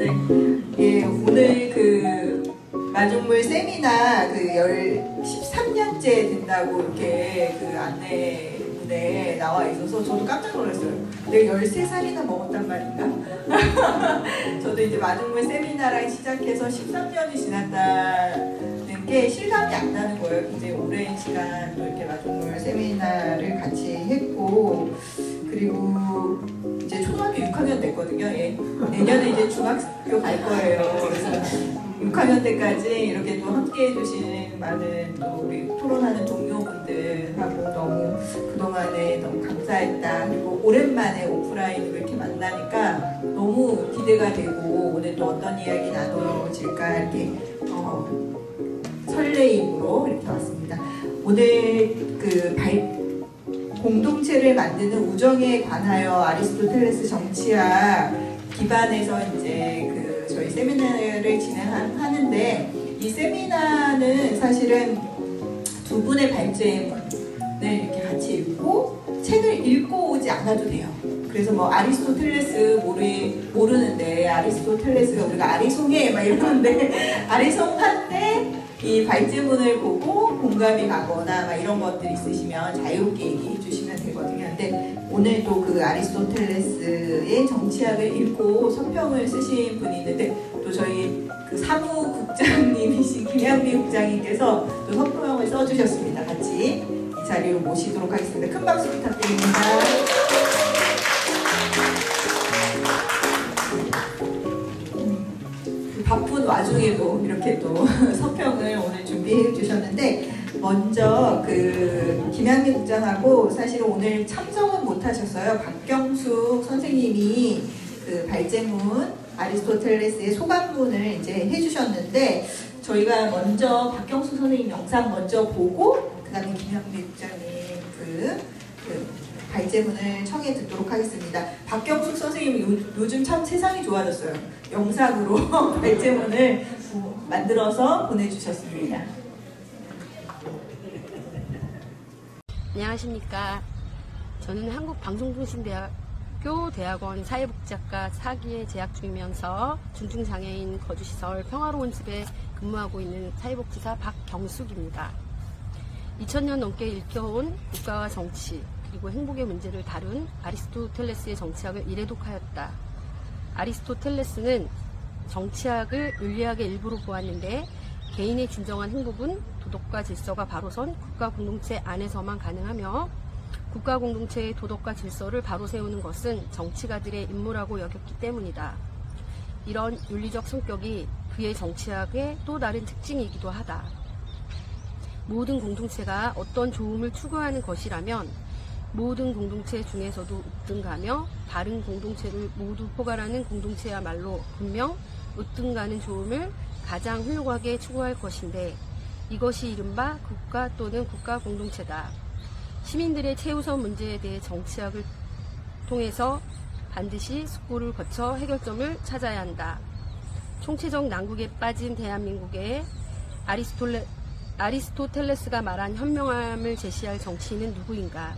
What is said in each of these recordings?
네. 예, 오늘 그 마중물 세미나 그 13년째 된다고 이렇게 그 안내문에 나와 있어서 저도 깜짝 놀랐어요. 내가 13살이나 먹었단 말인가? 저도 이제 마중물 세미나랑 시작해서 13년이 지났다는 게 실감이 안 나는 거예요. 굉장히 오랜 시간 또 이렇게 마중물 세미나를 같이 했고, 그리고 이제 초등학교 6학년 됐거든요. 예. 내년에 이제 중학교 갈 거예요. 그래서 6학년 때까지 이렇게 또 함께 해주신 많은 또 우리 토론하는 동료분들하고 너무 그동안에 너무 감사했다. 그리고 오랜만에 오프라인으로 이렇게 만나니까 너무 기대가 되고 오늘 또 어떤 이야기 나눠질까 이렇게 설레임으로 이렇게 왔습니다. 오늘 그 공동체를 만드는 우정에 관하여 아리스토텔레스 정치학 기반에서 이제 그 저희 세미나를 진행하는데, 이 세미나는 사실은 두 분의 발제문을 이렇게 같이 읽고 책을 읽고 오지 않아도 돼요. 그래서 뭐 아리스토텔레스 모르는데 아리스토텔레스가 우리가 아리송해 막 이러는데 아리송할 때 이 발제문을 보고 공감이 가거나 막 이런 것들 있으시면 자유롭게 얘기해 주시면 되거든요. 근데 오늘 또 그 아리스토텔레스의 정치학을 읽고 서평을 쓰신 분이 있는데, 또 저희 그 사무국장님이신 김양미 국장님께서 또 서평을 써주셨습니다. 같이 이 자리로 모시도록 하겠습니다. 큰 박수 부탁드립니다. 바쁜 와중에도 이렇게 또 서평을 오늘 준비해 주셨는데, 먼저 그 김양미 국장하고 사실 오늘 참석은 못 하셨어요. 박경숙 선생님이 그 발제문 아리스토텔레스의 소감문을 이제 해주셨는데, 저희가 먼저 박경숙 선생님 영상 먼저 보고 그 다음에 김양미 국장님 그 발제문을 청해 듣도록 하겠습니다. 박경숙 선생님은 요즘 참 세상이 좋아졌어요. 영상으로 발제문을 만들어서 보내주셨습니다. 안녕하십니까. 저는 한국방송통신대학교 대학원 사회복지학과 4기에 재학 중이면서 중증장애인 거주시설 평화로운 집에 근무하고 있는 사회복지사 박경숙입니다. 2000년 넘게 읽혀온 국가와 정치 그리고 행복의 문제를 다룬 아리스토텔레스의 정치학을 이래독하였다. 아리스토텔레스는 정치학을 윤리학의 일부로 보았는데, 개인의 진정한 행복은 도덕과 질서가 바로 선 국가 공동체 안에서만 가능하며, 국가 공동체의 도덕과 질서를 바로 세우는 것은 정치가들의 임무라고 여겼기 때문이다. 이런 윤리적 성격이 그의 정치학의 또 다른 특징이기도 하다. 모든 공동체가 어떤 좋음을 추구하는 것이라면 모든 공동체 중에서도 으뜸가며 다른 공동체를 모두 포괄하는 공동체야말로 분명 으뜸가는 좋음을 가장 훌륭하게 추구할 것인데, 이것이 이른바 국가 또는 국가 공동체다. 시민들의 최우선 문제에 대해 정치학을 통해서 반드시 숙고를 거쳐 해결점을 찾아야 한다. 총체적 난국에 빠진 대한민국에 아리스토텔레스가 말한 현명함을 제시할 정치인은 누구인가?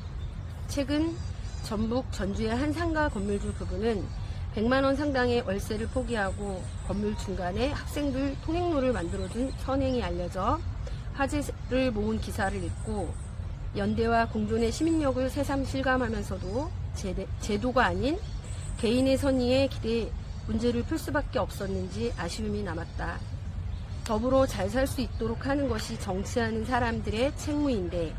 최근 전북 전주의 한 상가 건물주 부부는 100만원 상당의 월세를 포기하고 건물 중간에 학생들 통행로를 만들어준 선행이 알려져 화제를 모은 기사를 읽고, 연대와 공존의 시민력을 새삼 실감하면서도 제도가 아닌 개인의 선의에 기대해 문제를 풀 수밖에 없었는지 아쉬움이 남았다. 더불어 잘 살 수 있도록 하는 것이 정치하는 사람들의 책무인데,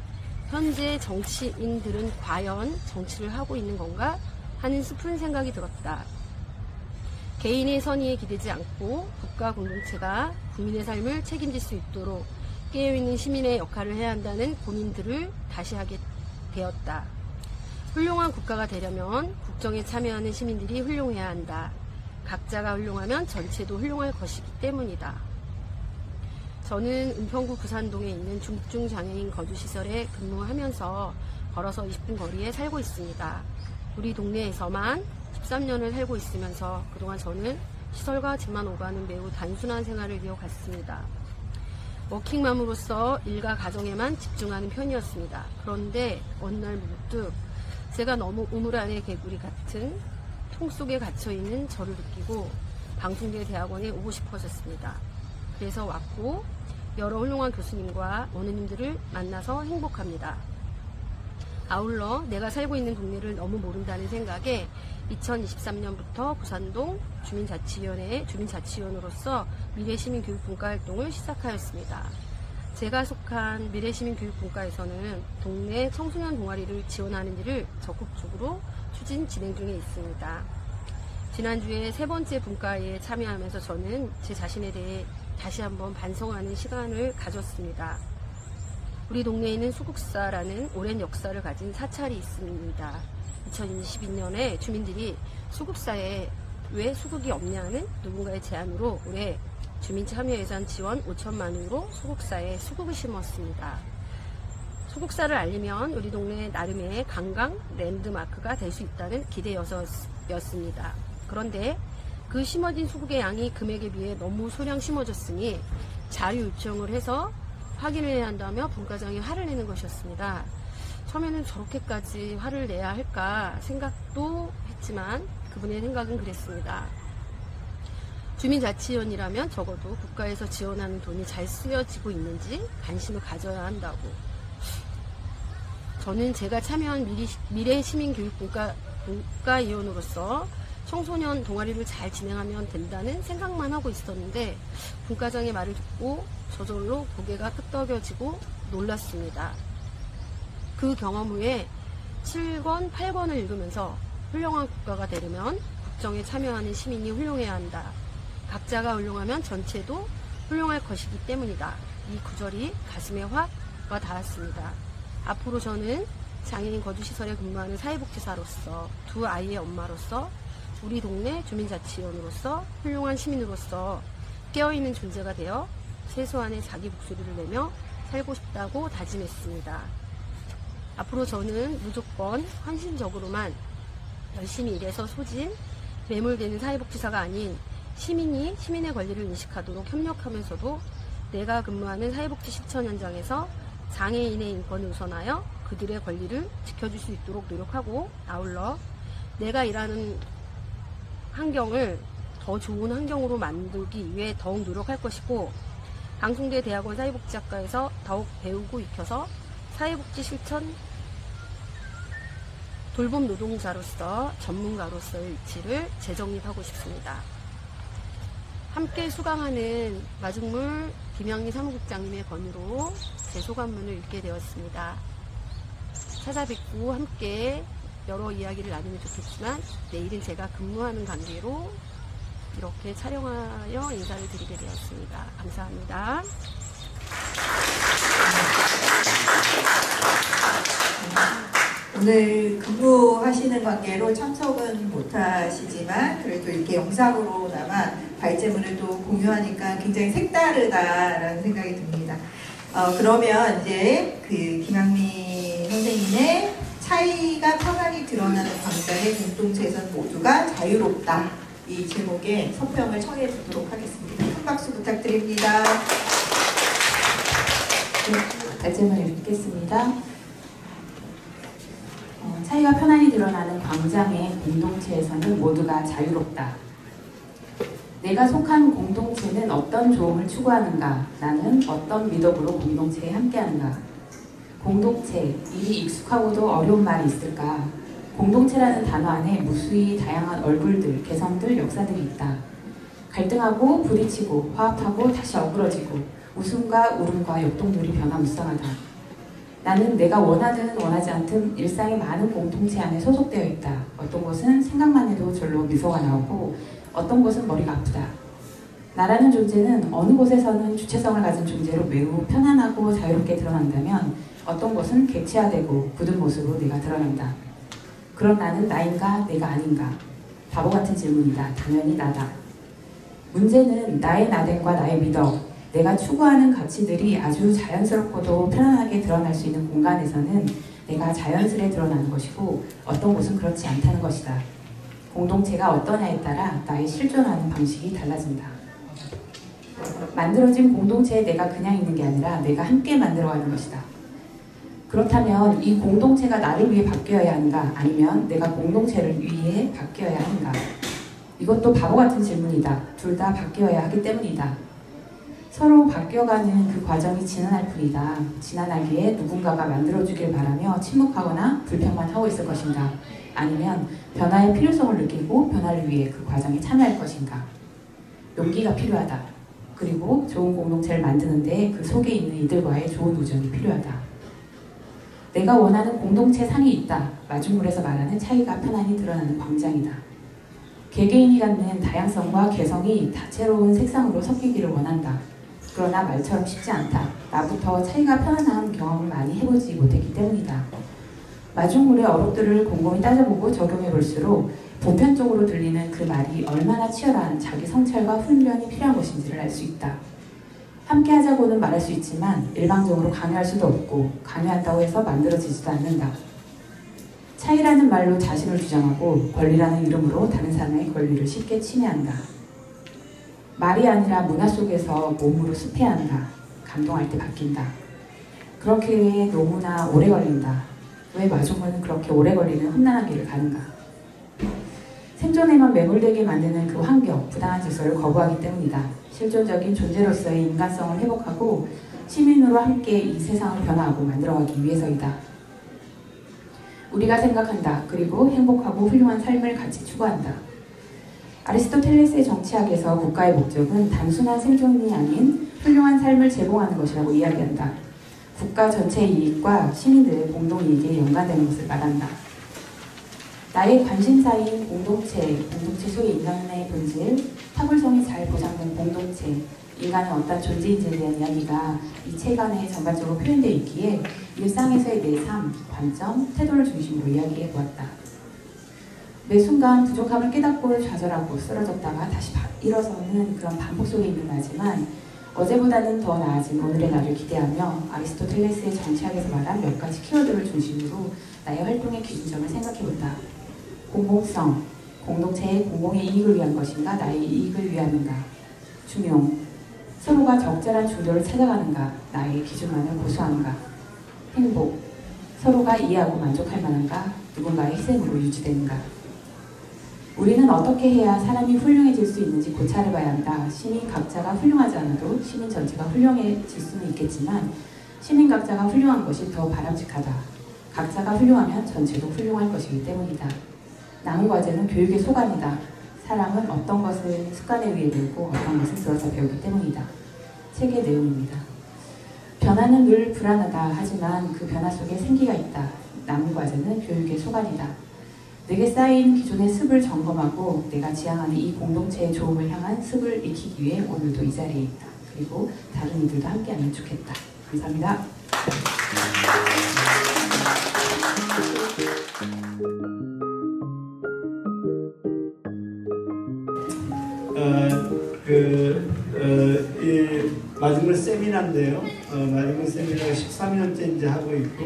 현재 정치인들은 과연 정치를 하고 있는 건가 하는 슬픈 생각이 들었다. 개인의 선의에 기대지 않고 국가 공동체가 국민의 삶을 책임질 수 있도록 깨어있는 시민의 역할을 해야 한다는 고민들을 다시 하게 되었다. 훌륭한 국가가 되려면 국정에 참여하는 시민들이 훌륭해야 한다. 각자가 훌륭하면 전체도 훌륭할 것이기 때문이다. 저는 은평구 구산동에 있는 중증장애인 거주시설에 근무하면서 걸어서 20분 거리에 살고 있습니다. 우리 동네에서만 13년을 살고 있으면서 그동안 저는 시설과 집만 오가는 매우 단순한 생활을 이어갔습니다. 워킹맘으로서 일과 가정에만 집중하는 편이었습니다. 그런데 어느 날 문득 제가 너무 우물 안의 개구리 같은 통 속에 갇혀있는 저를 느끼고 방송대 대학원에 오고 싶어졌습니다. 그래서 왔고 여러 훌륭한 교수님과 어머님들을 만나서 행복합니다. 아울러 내가 살고 있는 동네를 너무 모른다는 생각에 2023년부터 부산동 주민자치위원회의 주민자치위원으로서 미래시민교육분과활동을 시작하였습니다. 제가 속한 미래시민교육분과에서는 동네 청소년 동아리를 지원하는 일을 적극적으로 추진 진행 중에 있습니다. 지난주에 세 번째 분과에 참여하면서 저는 제 자신에 대해 다시 한번 반성하는 시간을 가졌습니다. 우리 동네에는 수국사라는 오랜 역사를 가진 사찰이 있습니다. 2022년에 주민들이 수국사에 왜 수국이 없냐는 누군가의 제안으로 올해 주민참여예산 지원 5천만 원으로 수국사에 수국을 심었습니다. 수국사를 알리면 우리 동네 나름의 관광 랜드마크가 될 수 있다는 기대였습니다. 그런데 그 심어진 수국의 양이 금액에 비해 너무 소량 심어졌으니 자료 요청을 해서 확인을 해야 한다며 분과장이 화를 내는 것이었습니다. 처음에는 저렇게까지 화를 내야 할까 생각도 했지만 그분의 생각은 그랬습니다. 주민자치위원이라면 적어도 국가에서 지원하는 돈이 잘 쓰여지고 있는지 관심을 가져야 한다고. 저는 제가 참여한 미래시민교육분과위원으로서 청소년 동아리를 잘 진행하면 된다는 생각만 하고 있었는데 분과장의 말을 듣고 저절로 고개가 끄덕여지고 놀랐습니다. 그 경험 후에 7권, 8권을 읽으면서 훌륭한 국가가 되려면 국정에 참여하는 시민이 훌륭해야 한다. 각자가 훌륭하면 전체도 훌륭할 것이기 때문이다. 이 구절이 가슴에 확 와 닿았습니다. 앞으로 저는 장애인 거주시설에 근무하는 사회복지사로서 두 아이의 엄마로서 우리 동네 주민자치위원으로서 훌륭한 시민으로서 깨어있는 존재가 되어 최소한의 자기 목소리를 내며 살고 싶다고 다짐했습니다. 앞으로 저는 무조건 헌신적으로만 열심히 일해서 소진, 매몰되는 사회복지사가 아닌 시민이 시민의 권리를 인식하도록 협력하면서도 내가 근무하는 사회복지 실천 현장에서 장애인의 인권을 우선하여 그들의 권리를 지켜줄 수 있도록 노력하고 아울러 내가 일하는 환경을 더 좋은 환경으로 만들기 위해 더욱 노력할 것이고 방송대 대학원 사회복지학과에서 더욱 배우고 익혀서 사회복지 실천 돌봄 노동자로서 전문가로서의 위치를 재정립하고 싶습니다. 함께 수강하는 마중물 김영희 사무국장님의 권유로 제 소감문을 읽게 되었습니다. 찾아뵙고 함께 여러 이야기를 나누면 좋겠지만 내일은 제가 근무하는 관계로 이렇게 촬영하여 인사를 드리게 되었습니다. 감사합니다. 오늘 근무하시는 관계로 참석은 못하시지만 그래도 이렇게 영상으로나마 발제문을 또 공유하니까 굉장히 색다르다라는 생각이 듭니다. 그러면 이제 그 김학민 선생님의 차이가 편안히 드러나는 광장의 공동체에서는 모두가 자유롭다. 이 제목의 서평을 청해 듣도록 하겠습니다. 큰 박수 부탁드립니다. 네, 발제문을 읽겠습니다. 차이가 편안히 드러나는 광장의 공동체에서는 모두가 자유롭다. 내가 속한 공동체는 어떤 조응을 추구하는가? 나는 어떤 미덕으로 공동체에 함께하는가? 공동체, 일이 익숙하고도 어려운 말이 있을까? 공동체라는 단어 안에 무수히 다양한 얼굴들, 개성들, 역사들이 있다. 갈등하고 부딪히고 화합하고 다시 어그러지고 웃음과 울음과 역동들이 변화무쌍하다. 나는 내가 원하든 원하지 않든 일상의 많은 공동체 안에 소속되어 있다. 어떤 곳은 생각만 해도 절로 미소가 나오고 어떤 곳은 머리가 아프다. 나라는 존재는 어느 곳에서는 주체성을 가진 존재로 매우 편안하고 자유롭게 드러난다면 어떤 곳은 객체화되고 굳은 모습으로 내가 드러난다. 그럼 나는 나인가 내가 아닌가? 바보 같은 질문이다. 당연히 나다. 문제는 나의 나됨과 나의 미덕, 내가 추구하는 가치들이 아주 자연스럽고도 편안하게 드러날 수 있는 공간에서는 내가 자연스레 드러나는 것이고 어떤 곳은 그렇지 않다는 것이다. 공동체가 어떠냐에 따라 나의 실존하는 방식이 달라진다. 만들어진 공동체에 내가 그냥 있는 게 아니라 내가 함께 만들어가는 것이다. 그렇다면 이 공동체가 나를 위해 바뀌어야 하는가? 아니면 내가 공동체를 위해 바뀌어야 하는가? 이것도 바보 같은 질문이다. 둘 다 바뀌어야 하기 때문이다. 서로 바뀌어가는 그 과정이 지난할 뿐이다. 지난하기에 누군가가 만들어주길 바라며 침묵하거나 불평만 하고 있을 것인가? 아니면 변화의 필요성을 느끼고 변화를 위해 그 과정에 참여할 것인가? 용기가 필요하다. 그리고 좋은 공동체를 만드는데 그 속에 있는 이들과의 좋은 우정이 필요하다. 내가 원하는 공동체 상이 있다. 마중물에서 말하는 차이가 편안히 드러나는 광장이다. 개개인이 갖는 다양성과 개성이 다채로운 색상으로 섞이기를 원한다. 그러나 말처럼 쉽지 않다. 나부터 차이가 편안한 경험을 많이 해보지 못했기 때문이다. 마중물의 어록들을 곰곰이 따져보고 적용해볼수록 보편적으로 들리는 그 말이 얼마나 치열한 자기 성찰과 훈련이 필요한 것인지를 알 수 있다. 함께 하자고는 말할 수 있지만 일방적으로 강요할 수도 없고 강요한다고 해서 만들어지지도 않는다. 차이라는 말로 자신을 주장하고 권리라는 이름으로 다른 사람의 권리를 쉽게 침해한다. 말이 아니라 문화 속에서 몸으로 습해야 한다. 감동할 때 바뀐다. 그렇게 너무나 오래 걸린다. 왜 마중물은 그렇게 오래 걸리는 험난한 길을 가는가? 생존에만 매몰되게 만드는 그 환경, 부당한 질서를 거부하기 때문이다. 실존적인 존재로서의 인간성을 회복하고 시민으로 함께 이 세상을 변화하고 만들어가기 위해서이다. 우리가 생각한다. 그리고 행복하고 훌륭한 삶을 같이 추구한다. 아리스토텔레스의 정치학에서 국가의 목적은 단순한 생존이 아닌 훌륭한 삶을 제공하는 것이라고 이야기한다. 국가 전체의 이익과 시민들의 공동이익에 연관되는 것을 말한다. 나의 관심사인 공동체 속의 인간의 본질, 타불성이 잘 보장된 공동체, 인간은 어떤 존재인지에 대한 이야기가 이 책 안에 전반적으로 표현되어 있기에 일상에서의 내 삶, 관점, 태도를 중심으로 이야기해 보았다. 매 순간 부족함을 깨닫고 좌절하고 쓰러졌다가 다시 일어서는 그런 반복 속에 있는 나지만 어제보다는 더 나아진 오늘의 나를 기대하며 아리스토텔레스의 정치학에서 말한 몇 가지 키워드를 중심으로 나의 활동의 기준점을 생각해본다. 공공성, 공동체의 공공의 이익을 위한 것인가 나의 이익을 위하는가. 중용, 서로가 적절한 중도를 찾아가는가 나의 기준만을 고수하는가. 행복, 서로가 이해하고 만족할 만한가 누군가의 희생으로 유지되는가. 우리는 어떻게 해야 사람이 훌륭해질 수 있는지 고찰해봐야 한다. 시민 각자가 훌륭하지 않아도 시민 전체가 훌륭해질 수는 있겠지만 시민 각자가 훌륭한 것이 더 바람직하다. 각자가 훌륭하면 전체도 훌륭할 것이기 때문이다. 나무 과제는 교육의 소관이다. 사람은 어떤 것을 습관에 의해 배우고 어떤 것을 들어서 배우기 때문이다. 책의 내용입니다. 변화는 늘 불안하다. 하지만 그 변화 속에 생기가 있다. 나무 과제는 교육의 소관이다. 내게 쌓인 기존의 습을 점검하고 내가 지향하는 이 공동체의 좋음을 향한 습을 익히기 위해 오늘도 이 자리에 있다. 그리고 다른 이들도 함께하면 좋겠다. 감사합니다. 이 마중물 세미나인데요. 마중물 세미나가 13년째 이제 하고 있고,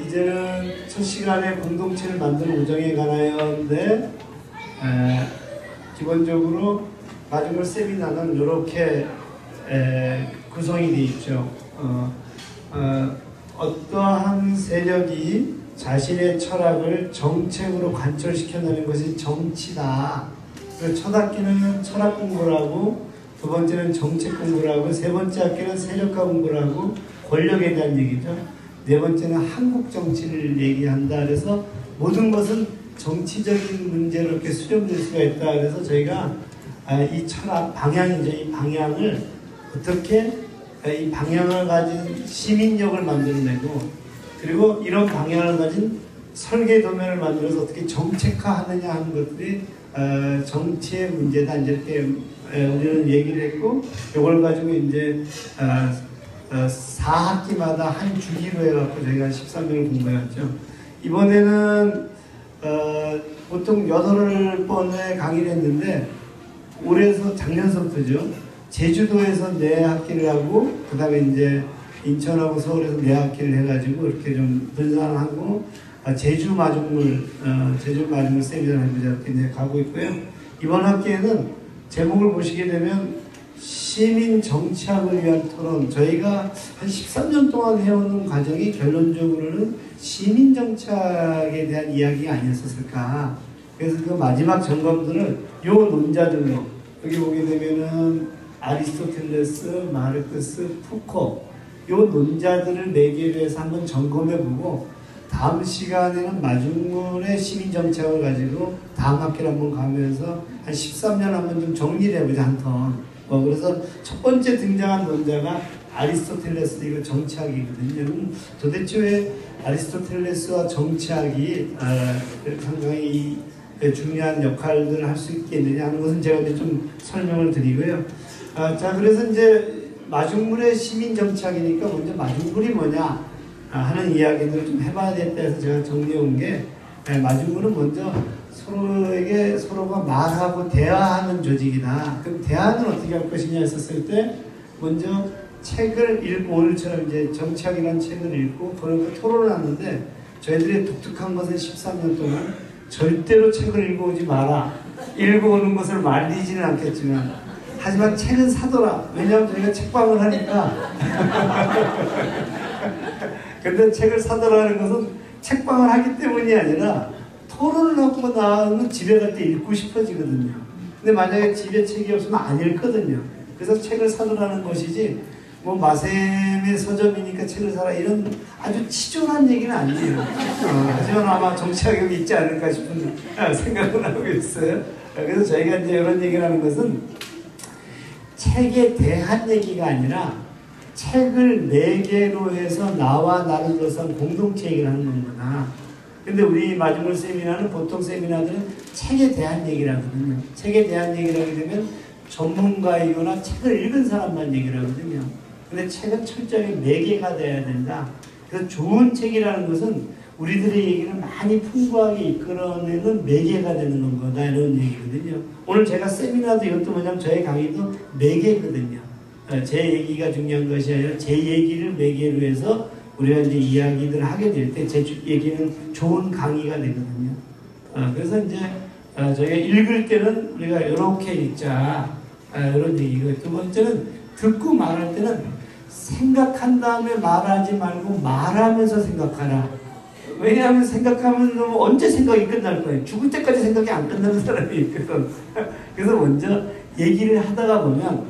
이제는 첫 시간에 공동체를 만드는 우정에 관하여인데, 기본적으로 마중물 세미나는 이렇게 구성이 되어 있죠. 어떠한 세력이 자신의 철학을 정책으로 관철시켜내는 것이 정치다. 첫 학기는 철학 공부를 하고, 두 번째는 정책 공부를 하고, 세 번째 학기는 세력화 공부를 하고, 권력에 대한 얘기죠. 네 번째는 한국 정치를 얘기한다. 그래서 모든 것은 정치적인 문제로 이렇게 수렴될 수가 있다. 그래서 저희가 이 철학 방향이죠. 이 방향을 어떻게 이 방향을 가진 시민력을 만들어내고, 그리고 이런 방향을 가진 설계 도면을 만들어서 어떻게 정책화하느냐 하는 것들이 정치의 문제다. 이제 이렇게 우리는 얘기를 했고, 이걸 가지고 이제 4학기마다 한 주기로 해갖고 저희가 13년을 공부해왔죠. 이번에는 보통 8번의 강의를 했는데, 올해서 작년서부터죠. 제주도에서 4학기를 하고, 그 다음에 이제 인천하고 서울에서 4학기를 해가지고 이렇게 좀 분산하고, 제주 마중물 세미나를 해보자 이렇게 이제 가고 있고요. 이번 학기에는 제목을 보시게 되면 시민 정치학을 위한 토론, 저희가 한 13년 동안 해오는 과정이 결론적으로는 시민 정치학에 대한 이야기가 아니었을까. 그래서 그 마지막 점검들을 요 논자들로 여기 보게 되면은 아리스토텔레스, 마르크스, 푸코 요 논자들을 매개로 해서 한번 점검해보고 다음 시간에는 마중물의 시민정책을 가지고 다음 학기를 한번 가면서 한 13년 한번 좀 정리를 해보자 한 턴. 그래서 첫 번째 등장한 논자가 아리스토텔레스 이거 정치학이거든요. 도대체 왜 아리스토텔레스와 정치학이 상당히 중요한 역할들을 할 수 있겠느냐 하는 것은 제가 이제 좀 설명을 드리고요. 자, 그래서 이제 마중물의 시민 정치학이니까 먼저 마중물이 뭐냐 하는 이야기들을 좀 해봐야 되겠다 해서 제가 정리해 온 게 마중물은 먼저 서로에게 서로가 말하고 대화하는 조직이다. 그럼 대화는 어떻게 할 것이냐 했었을 때 먼저 책을 읽고 오늘처럼 이제 정치학이라는 책을 읽고 그런 토론을 하는데 저희들이 독특한 것은 13년 동안 절대로 책을 읽어오지 마라. 읽어오는 것을 말리지는 않겠지만 하지만 책은 사더라. 왜냐하면 저희가 책방을 하니까 근데 책을 사더라는 것은 책방을 하기 때문이 아니라 토론을 하고 나면 집에 갈 때 읽고 싶어지거든요. 근데 만약에 집에 책이 없으면 안 읽거든요. 그래서 책을 사더라는 것이지 뭐 마셈의 서점이니까 책을 사라 이런 아주 치졸한 얘기는 아니에요. 하지만 아마 정치학이 있지 않을까 싶은 생각을 하고 있어요. 그래서 저희가 이제 이런 얘기를 하는 것은 책에 대한 얘기가 아니라 책을 매개로 해서 나와 나름으로서 공동체 얘기를 하는 겁니다. 근데 우리 마중물 세미나는 보통 세미나들은 책에 대한 얘기를 하거든요. 책에 대한 얘기를 하게 되면 전문가이거나 책을 읽은 사람만 얘기를 하거든요. 근데 책은 철저하게 매개가 돼야 된다. 그래서 좋은 책이라는 것은 우리들의 얘기를 많이 풍부하게 이끌어내는 매개가 되는 거다 이런 얘기거든요. 오늘 제가 세미나도 이것도 뭐냐면 저의 강의도 매개거든요. 제 얘기가 중요한 것이 아니라 제 얘기를 매개로 해서 우리가 이제 이야기를 하게 될 때 제 얘기는 좋은 강의가 되거든요. 그래서 이제 저희가 읽을 때는 우리가 이렇게 읽자 이런 얘기고 두 번째는 듣고 말할 때는 생각한 다음에 말하지 말고 말하면서 생각하라. 왜냐하면 생각하면 언제 생각이 끝날 거예요. 죽을 때까지 생각이 안 끝나는 사람이 있거든. 그래서 먼저 얘기를 하다가 보면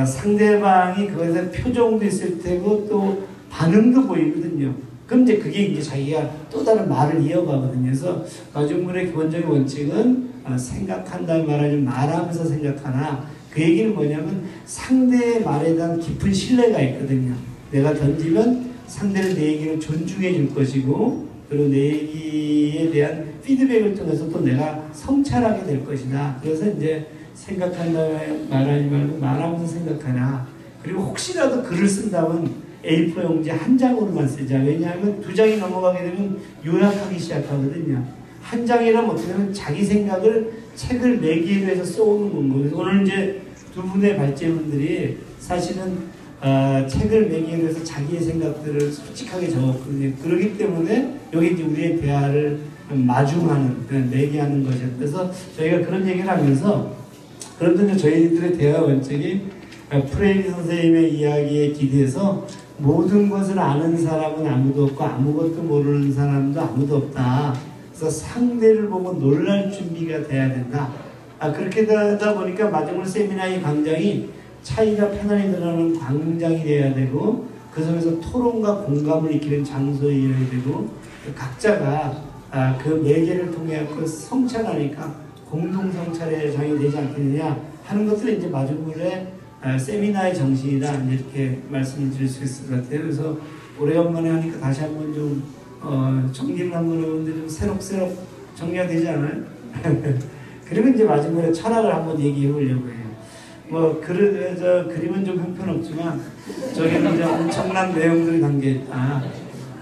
상대방이 그것에 표정도 있을 테고 또 반응도 보이거든요. 그럼 이제 그게 이제 자기가 또 다른 말을 이어가거든요. 그래서 마중물의 기본적인 원칙은 생각한 다음에 말하면서 생각하나 그 얘기는 뭐냐면 상대의 말에 대한 깊은 신뢰가 있거든요. 내가 던지면 상대는 내 얘기를 존중해 줄 것이고 그리고 내 얘기에 대한 피드백을 통해서 또 내가 성찰하게 될 것이다. 그래서 이제 생각한 다음에 말하지 말고 말하면서 생각하나. 그리고 혹시라도 글을 쓴다면 A4 용지 한 장으로만 쓰자. 왜냐하면 두 장이 넘어가게 되면 요약하기 시작하거든요. 한 장이라면 어떻게 되면 자기 생각을 책을 매개로 해서 써오는 거예요. 오늘 이제 두 분의 발제분들이 사실은 책을 매개로 해서 자기의 생각들을 솔직하게 적었거든요. 그렇기 때문에 여기 이제 우리의 대화를 마중하는, 매개하는 것이었어요. 그래서 저희가 그런 얘기를 하면서 그런데 저희들의 대화 원칙이 프레이리 선생님의 이야기에 기대서 모든 것을 아는 사람은 아무도 없고 아무것도 모르는 사람도 아무도 없다. 그래서 상대를 보고 놀랄 준비가 돼야 된다. 그렇게 되다 보니까 마중물 세미나의 광장이 차이가 편안히 드러나는 광장이 되어야 되고 그 속에서 토론과 공감을 익히는 장소이어야 되고 각자가 그 매개를 통해 성찰하니까 공동 성찰의 장이 되지 않겠느냐 하는 것들이 이제 마중물의 세미나의 정신이다 이렇게 말씀을 드릴 수 있을 것 같아요. 그래서 오래간만에 하니까 다시 한번 좀 정리를 한번 해보는데 좀 새록새록 정리가 되지 않아요? 그리고 이제 마지막에 철학을 한번 얘기해 보려고 해요. 뭐 그림은 좀 형편없지만 저기는 이제 엄청난 내용들이 담겨있다.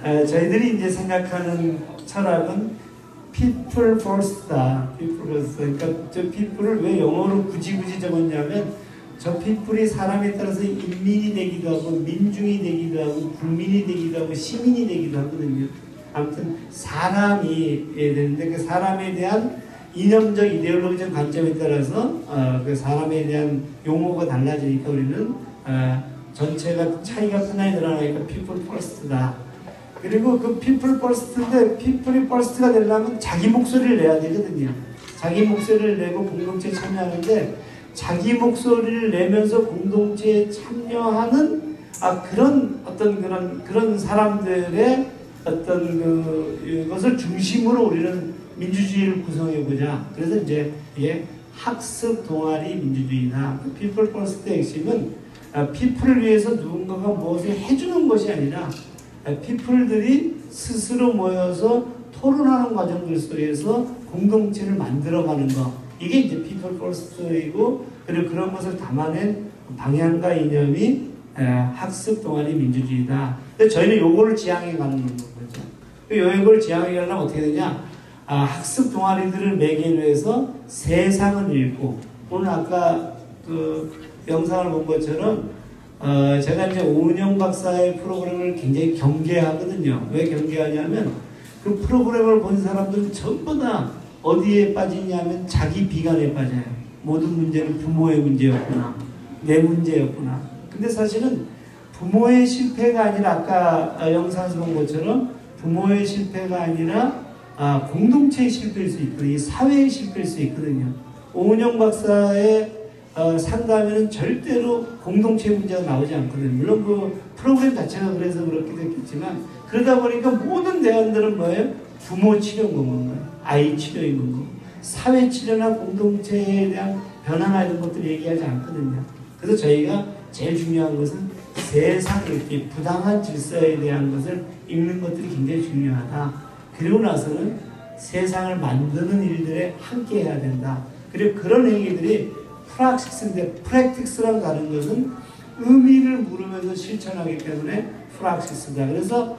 저희들이 이제 생각하는 철학은 people first다. people first. 그러니까 저 people을 왜 영어로 굳이 적었냐면 저 people이 사람에 따라서 인민이 되기도 하고 민중이 되기도 하고 국민이 되기도 하고 시민이 되기도 하거든요. 아무튼 사람이 되는데 그 사람에 대한 이념적 이데올로기적 관점에 따라서 그 사람에 대한 용어가 달라지니까 우리는 전체가 차이가 편하게 드러나니까 people first다. 그리고 그 people first인데 people이 first가 되려면 자기 목소리를 내야 되거든요. 자기 목소리를 내고 공동체에 참여하는데 자기 목소리를 내면서 공동체에 참여하는 그런 사람들의 어떤 것을 중심으로 우리는 민주주의를 구성해보자. 그래서 이제 이게 학습 동아리 민주주의다. People First의 핵심은 people을 위해서 누군가가 무엇을 해주는 것이 아니라 people들이 스스로 모여서 토론하는 과정들 속에서 공동체를 만들어가는 것. 이게 이제 People First이고, 그리고 그런 것을 담아낸 방향과 이념이 학습 동아리 민주주의다. 근데 저희는 요거를 지향해 가는 거죠. 요걸 지향해 가려면 어떻게 되냐? 학습 동아리들을 매개로 해서 세상을 읽고, 오늘 아까 그 영상을 본 것처럼 제가 이제 오은영 박사의 프로그램을 굉장히 경계하거든요. 왜 경계하냐면 그 프로그램을 본 사람들은 전부 다 어디에 빠지냐면 자기 비관에 빠져요. 모든 문제는 부모의 문제였구나, 내 문제였구나. 근데 사실은 부모의 실패가 아니라 아까 영상에서 본 것처럼 부모의 실패가 아니라 공동체의 실패일 수 있거든요. 이 사회의 실패일 수 있거든요. 오은영 박사의 상담에는 절대로 공동체 문제가 나오지 않거든요. 물론 그 프로그램 자체가 그래서 그렇게 됐겠지만, 그러다 보니까 모든 대안들은 뭐예요? 부모 치료인 건가요? 아이 치료인 건가요? 사회 치료나 공동체에 대한 변화나 이런 것들 얘기하지 않거든요. 그래서 저희가 제일 중요한 것은 세상 읽기, 부당한 질서에 대한 것을 읽는 것들이 굉장히 중요하다. 그리고 나서는 세상을 만드는 일들에 함께 해야 된다. 그리고 그런 행위들이 프락시스인데, 프랙틱스라고 하는 것은 의미를 물으면서 실천하기 때문에 프락시스다. 그래서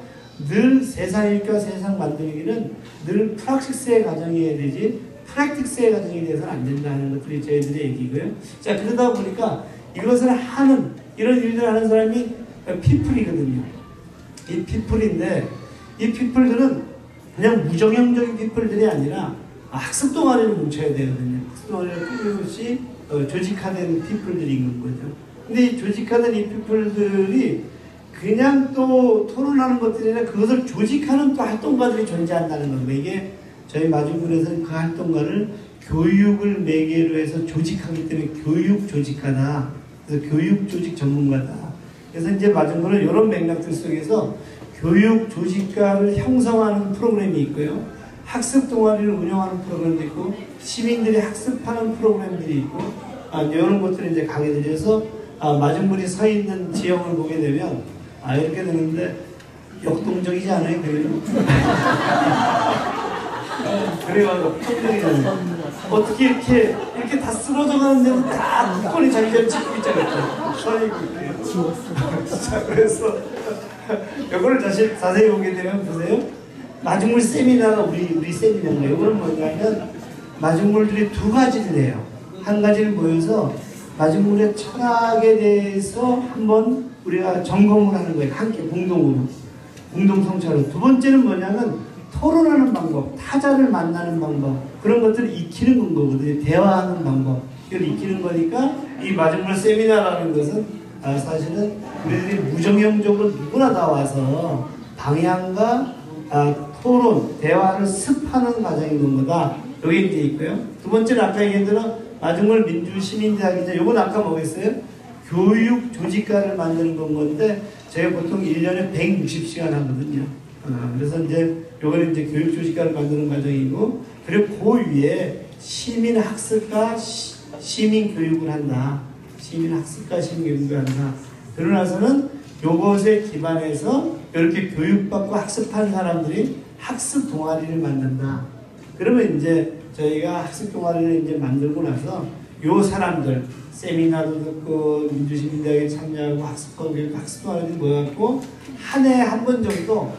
늘 세상 읽기와 세상 만들기는 늘 프락시스의 과정이어야 되지 프랙틱스의 과정이 돼서는 안 된다는 것들이 저희들의 얘기고요. 자, 그러다 보니까 이것을 하는, 이런 일들을 하는 사람이 피플이거든요. 이 피플인데, 이 피플들은 그냥 무정형적인 피플들이 아니라 학습 동아리를 뭉쳐야 되거든요. 학습 동아리를 끊임없이 조직화된 피플들이 있는 거죠. 근데 이 조직화된 이 피플들이 그냥 또 토론하는 것들이 아니라 그것을 조직하는 또 활동가들이 존재한다는 겁니다. 이게 저희 마중군에서는 그 활동가를 교육을 매개로 해서 조직하기 때문에 교육 조직가다. 그래서 교육 조직 전문가다. 그래서 이제 마중군은 이런 맥락들 속에서 교육 조직가를 형성하는 프로그램이 있고요. 학습 동아리를 운영하는 프로그램도 있고, 시민들이 학습하는 프로그램들이 있고, 이런 것들을 이제 가게 되셔서 마중군이 서 있는 지형을 보게 되면 이렇게 되는데 역동적이지 않아요? 그래가지고 평정이잖아요. 어떻게 이렇게 다 쓰러져 가는데도 다 뚜껑이 자기가 찍고 있잖아요. 자, 그래서 이거를 자세히 보게 되면 보세요. 마중물 세미나가 우리 세미나인가요? 이거는 뭐냐면 마중물들이 두 가지를 해요. 한 가지를 모여서 마중물의 철학에 대해서 한번 우리가 점검을 하는 거예요. 함께 공동으로. 공동성찰로. 두 번째는 뭐냐면 토론하는 방법, 타자를 만나는 방법, 그런 것들을 익히는 거거든요. 대화하는 방법. 이걸 익히는 거니까 이 마중물 세미나라는 것은 사실은 우리들이 무정형적으로 누구나 다 와서 방향과 토론, 대화를 습하는 과정인 거다. 여기 이제 있고요. 두 번째는 아까 얘기한 대로 마중물 민주시민대학이죠. 요건 아까 뭐겠어요? 교육 조직가를 만드는 건데 제가 보통 1년에 160시간 하거든요. 그래서 이제 요거는 이제 교육 조직가를 만드는 과정이고, 그리고 그 위에 시민 학습과 시민 교육을 한다. 시민 학습과 시민 교육을 한다. 그러고 나서는 요것에 기반해서 이렇게 교육받고 학습한 사람들이 학습 동아리를 만든다. 그러면 이제 저희가 학습 동아리를 이제 만들고 나서 요 사람들 세미나도 듣고 민주시민대학에 참여하고 학습 동아리를 모여갖고 한 해에 한 번 정도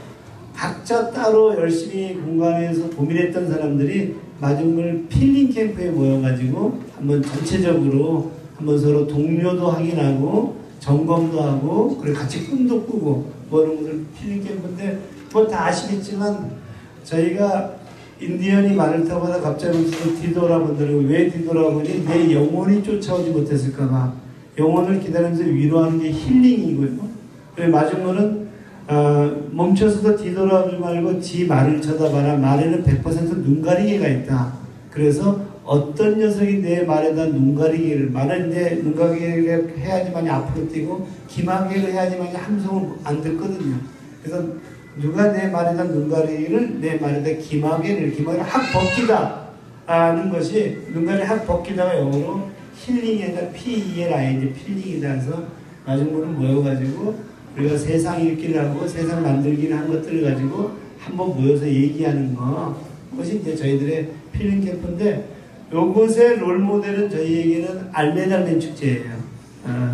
각자 따로 열심히 공간에서 고민했던 사람들이 마중물 필링 캠프에 모여가지고 한번 전체적으로 한번 서로 동료도 확인하고 점검도 하고, 그리고 같이 꿈도 꾸고 뭐 이런 것을 필링 캠프인데, 뭐 다 아시겠지만 저희가 인디언이 말을 타고 하다 갑자기 뒤돌아보더라고. 왜 뒤돌아보니? 내 영혼이 쫓아오지 못했을까봐. 영혼을 기다리면서 위로하는 게 힐링이고요. 그리고 마중물은 멈춰서도 뒤돌아보지 말고 지 말을 쳐다봐라. 말에는 100% 눈가리개가 있다. 그래서 어떤 녀석이 내 말에다 눈가리기를, 말은 이제 눈가리기를 해야지만 앞으로 뛰고 기마개를 해야지만 함성을 안 듣거든요. 그래서 누가 내 말에다 눈가리를, 내 말에다 기마개를 확 벗기다 하는 것이, 눈가리 확 벗기다가 영어로 힐링에다 PELING, 필링이다 해서 마중물을 모여가지고 우리가 세상 읽기를 하고 세상 만들기를 한 것들을 가지고 한번 모여서 얘기하는 거, 그것이 이제 저희들의 필링 캠프인데, 요것의 롤모델은 저희에게는 알메달멘 축제예요.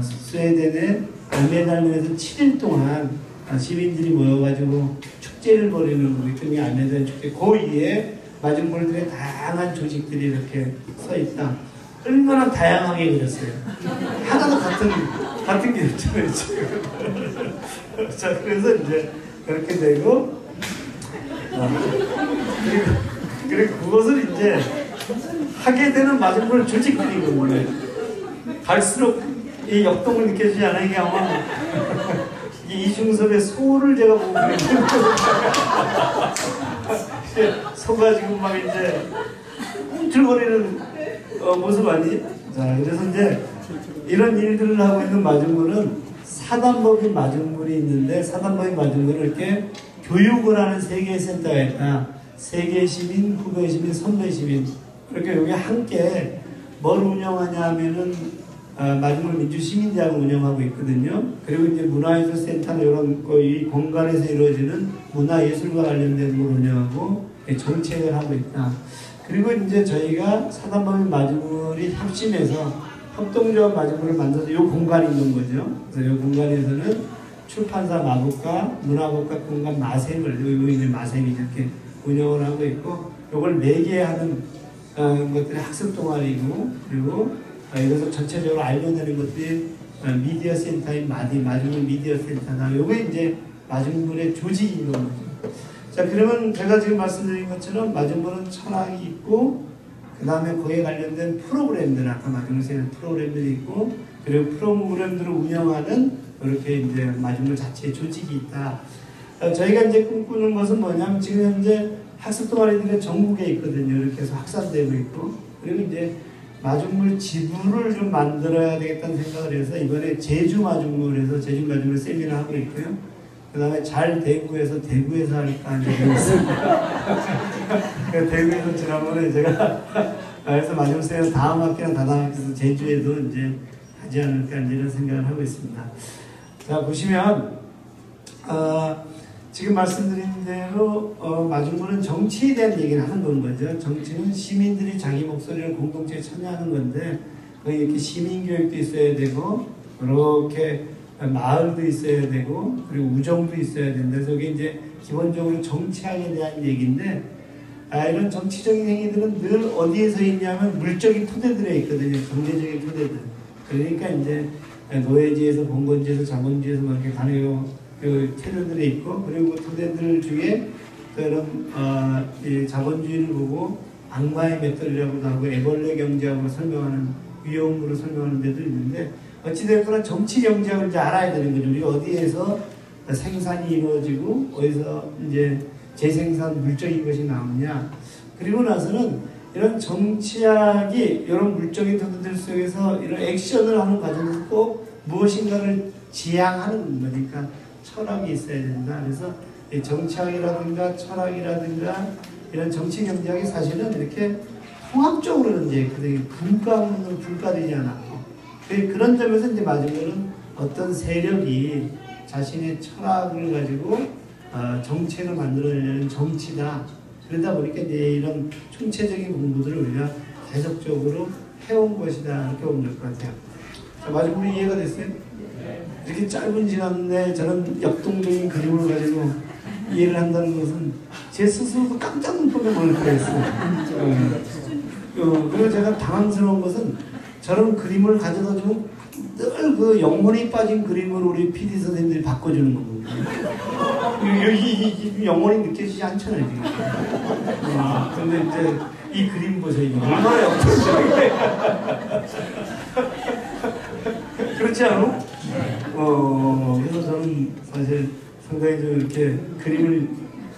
스웨덴의 알메달멘에서 7일 동안 시민들이 모여가지고 축제를 벌이는 거기 때문에 알메달멘 축제. 그 위에 마중물들의 다양한 조직들이 이렇게 서 있다. 얼마나 다양하게 그렸어요. 하나도 같은 게 없잖아요, 지금. 자, 그래서 이제 그렇게 되고, 그리고 그것을 이제 하게 되는 마중물 조직들이거든요. 갈수록 이 역동을 느껴지지 않아요? 이게 아마 이 이중섭의 소를 제가 보고 그랬는데 소가 막 이제 움틀거리는 모습 아니? 자, 그래서 이제 이런 일들을 하고 있는 마중물은 사단법인 마중물이 있는데, 사단법인 마중물을 이렇게 교육을 하는 세계 센터가 있다. 세계 시민, 후배 시민, 선배 시민. 이렇게 여기 함께 뭘 운영하냐 하면은 마중물 민주시민대학을 운영하고 있거든요. 그리고 이제 문화예술 센터나 이런 이 공간에서 이루어지는 문화예술과 관련된 걸 운영하고 정책을 하고 있다. 그리고 이제 저희가 사단법인 마중물이 협심해서 협동조합 마중물을 만들어서 이 공간이 있는 거죠. 그래서 이 공간에서는 출판사 마국과 문화복합 공간 마샘을, 여기 이제 마샘이 이렇게 운영을 하고 있고, 이걸 매개하는 것들이 학습 동아리고, 그리고 이것을 전체적으로 알려내는 것들이 미디어 센터인 마중물 미디어 센터다. 요게 이제 마중물의 조직인 거죠. 자, 그러면 제가 지금 말씀드린 것처럼 마중물은 철학이 있고, 그 다음에 거기에 관련된 프로그램들, 아까 마중물 프로그램들이 있고, 그리고 프로그램들을 운영하는 이렇게 이제 마중물 자체의 조직이 있다. 저희가 이제 꿈꾸는 것은 뭐냐면, 지금 현재 학습 동아리들이 전국에 있거든요. 이렇게 해서 확산되고 있고, 그리고 이제 마중물 지부를 좀 만들어야 되겠다는 생각을 해서 이번에 제주 마중물에서 제주 마중물 세미나 하고 있고요. 그 다음에 잘 대구에서 할까 하는 생각이 있습니다. 대구에서 지난번에 제가 그래서 마중물 세미나 다음 학기나 다다음 학기에서 제주에도 이제 하지 않을까 이런 생각을 하고 있습니다. 자, 보시면 지금 말씀드린 대로 마중물은 정치에 대한 얘기를 하는 건 거죠. 정치는 시민들이 자기 목소리를 공동체에 참여하는 건데, 거기 이렇게 시민교육도 있어야 되고, 이렇게 마을도 있어야 되고, 그리고 우정도 있어야 된다. 그래서 이게 이제 기본적으로 정치학에 대한 얘기인데, 이런 정치적인 행위들은 늘 어디에서 있냐면 물적인 토대들에 있거든요. 경제적인 토대들. 그러니까 이제 노예지에서 봉건지에서 자본주의에서 막 이렇게 가네요. 그 토대들이 있고, 그리고 토대들 중에 그런 이 자본주의를 보고 악마의 맷돌이라고도 하고 애벌레 경제학으로 설명하는, 위험으로 설명하는 데도 있는데, 어찌됐거나 정치 경제학을 이제 알아야 되는 거죠. 우리가 어디에서 생산이 이루어지고 어디서 이제 재생산 물적인 것이 나오느냐. 그리고 나서는 이런 정치학이 이런 물적인 토대들 속에서 이런 액션을 하는 과정에서 꼭 무엇인가를 지향하는 거니까 철학이 있어야 된다. 그래서 정치학이라든가 철학이라든가 이런 정치 경제학이 사실은 이렇게 통합적으로 이제 분과는 분과되지 않았고, 그런 점에서 이제 마중물은 어떤 세력이 자신의 철학을 가지고 정책을 만들어내는 정치다. 그러다 보니까 이제 이런 총체적인 공부들을 우리가 계속적으로 해온 것이다. 이렇게 보면 될 것 같아요. 자, 마중물이 이해가 됐어요? 이렇게 짧은 시간 내에 저런 역동적인 그림을 가지고 이해를 한다는 것은 제 스스로도 깜짝 놀랄 뻔했어요. 그리고 제가 당황스러운 것은 저런 그림을 가져다 주면 늘 그 영혼이 빠진 그림을 우리 PD 선생님들이 바꿔주는 겁니다. 여기 영혼이 느껴지지 않잖아요, 지금. 근데 이제 이 그림 보세요. 얼마나 역동적이게. 그렇지 않아? 그래서 저는 사실 상당히 좀 이렇게 그림을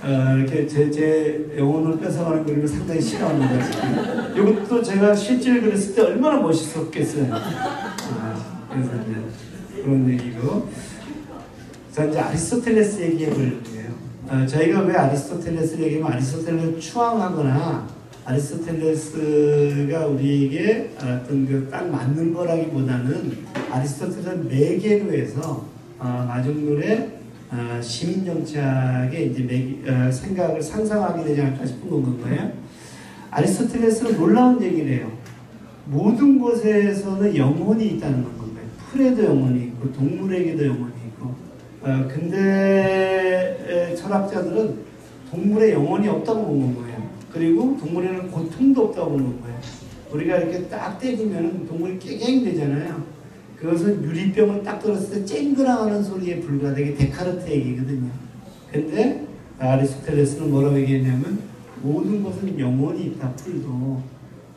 이렇게 제 영혼을 뺏어가는 그림을 상당히 싫어합니다. 이것도 제가 실제로 그렸을 때 얼마나 멋있었겠어요. 그래서 이제 그런 얘기고. 자, 이제 아리스토텔레스 얘기해 볼 거예요. 저희가 왜 아리스토텔레스를 얘기하면 아리스토텔레스를 추앙하거나 아리스토텔레스가 우리에게 어떤 그 딱 맞는 거라기보다는 아리스토텔레스는 매개로 해서 마중물의 시민 정착의 이제 생각을 상상하게 되지 않을까 싶은 건가요? 아리스토텔레스는 놀라운 얘기를 해요. 모든 곳에서는 영혼이 있다는 건가요? 풀에도 영혼이 있고 동물에게도 영혼이 있고. 근대 철학자들은 동물의 영혼이 없다고 보는 거예요. 그리고 동물에는 고통도 없다고 보는 거예요. 우리가 이렇게 딱 때리면 동물이 깨갱 되잖아요. 그것은 유리병을 딱 들었을 때 쨍그랑하는 소리에 불과되게 데카르트 얘기거든요. 근데 아리스토텔레스는 뭐라고 얘기했냐면 모든 것은 영혼이 있다, 풀도.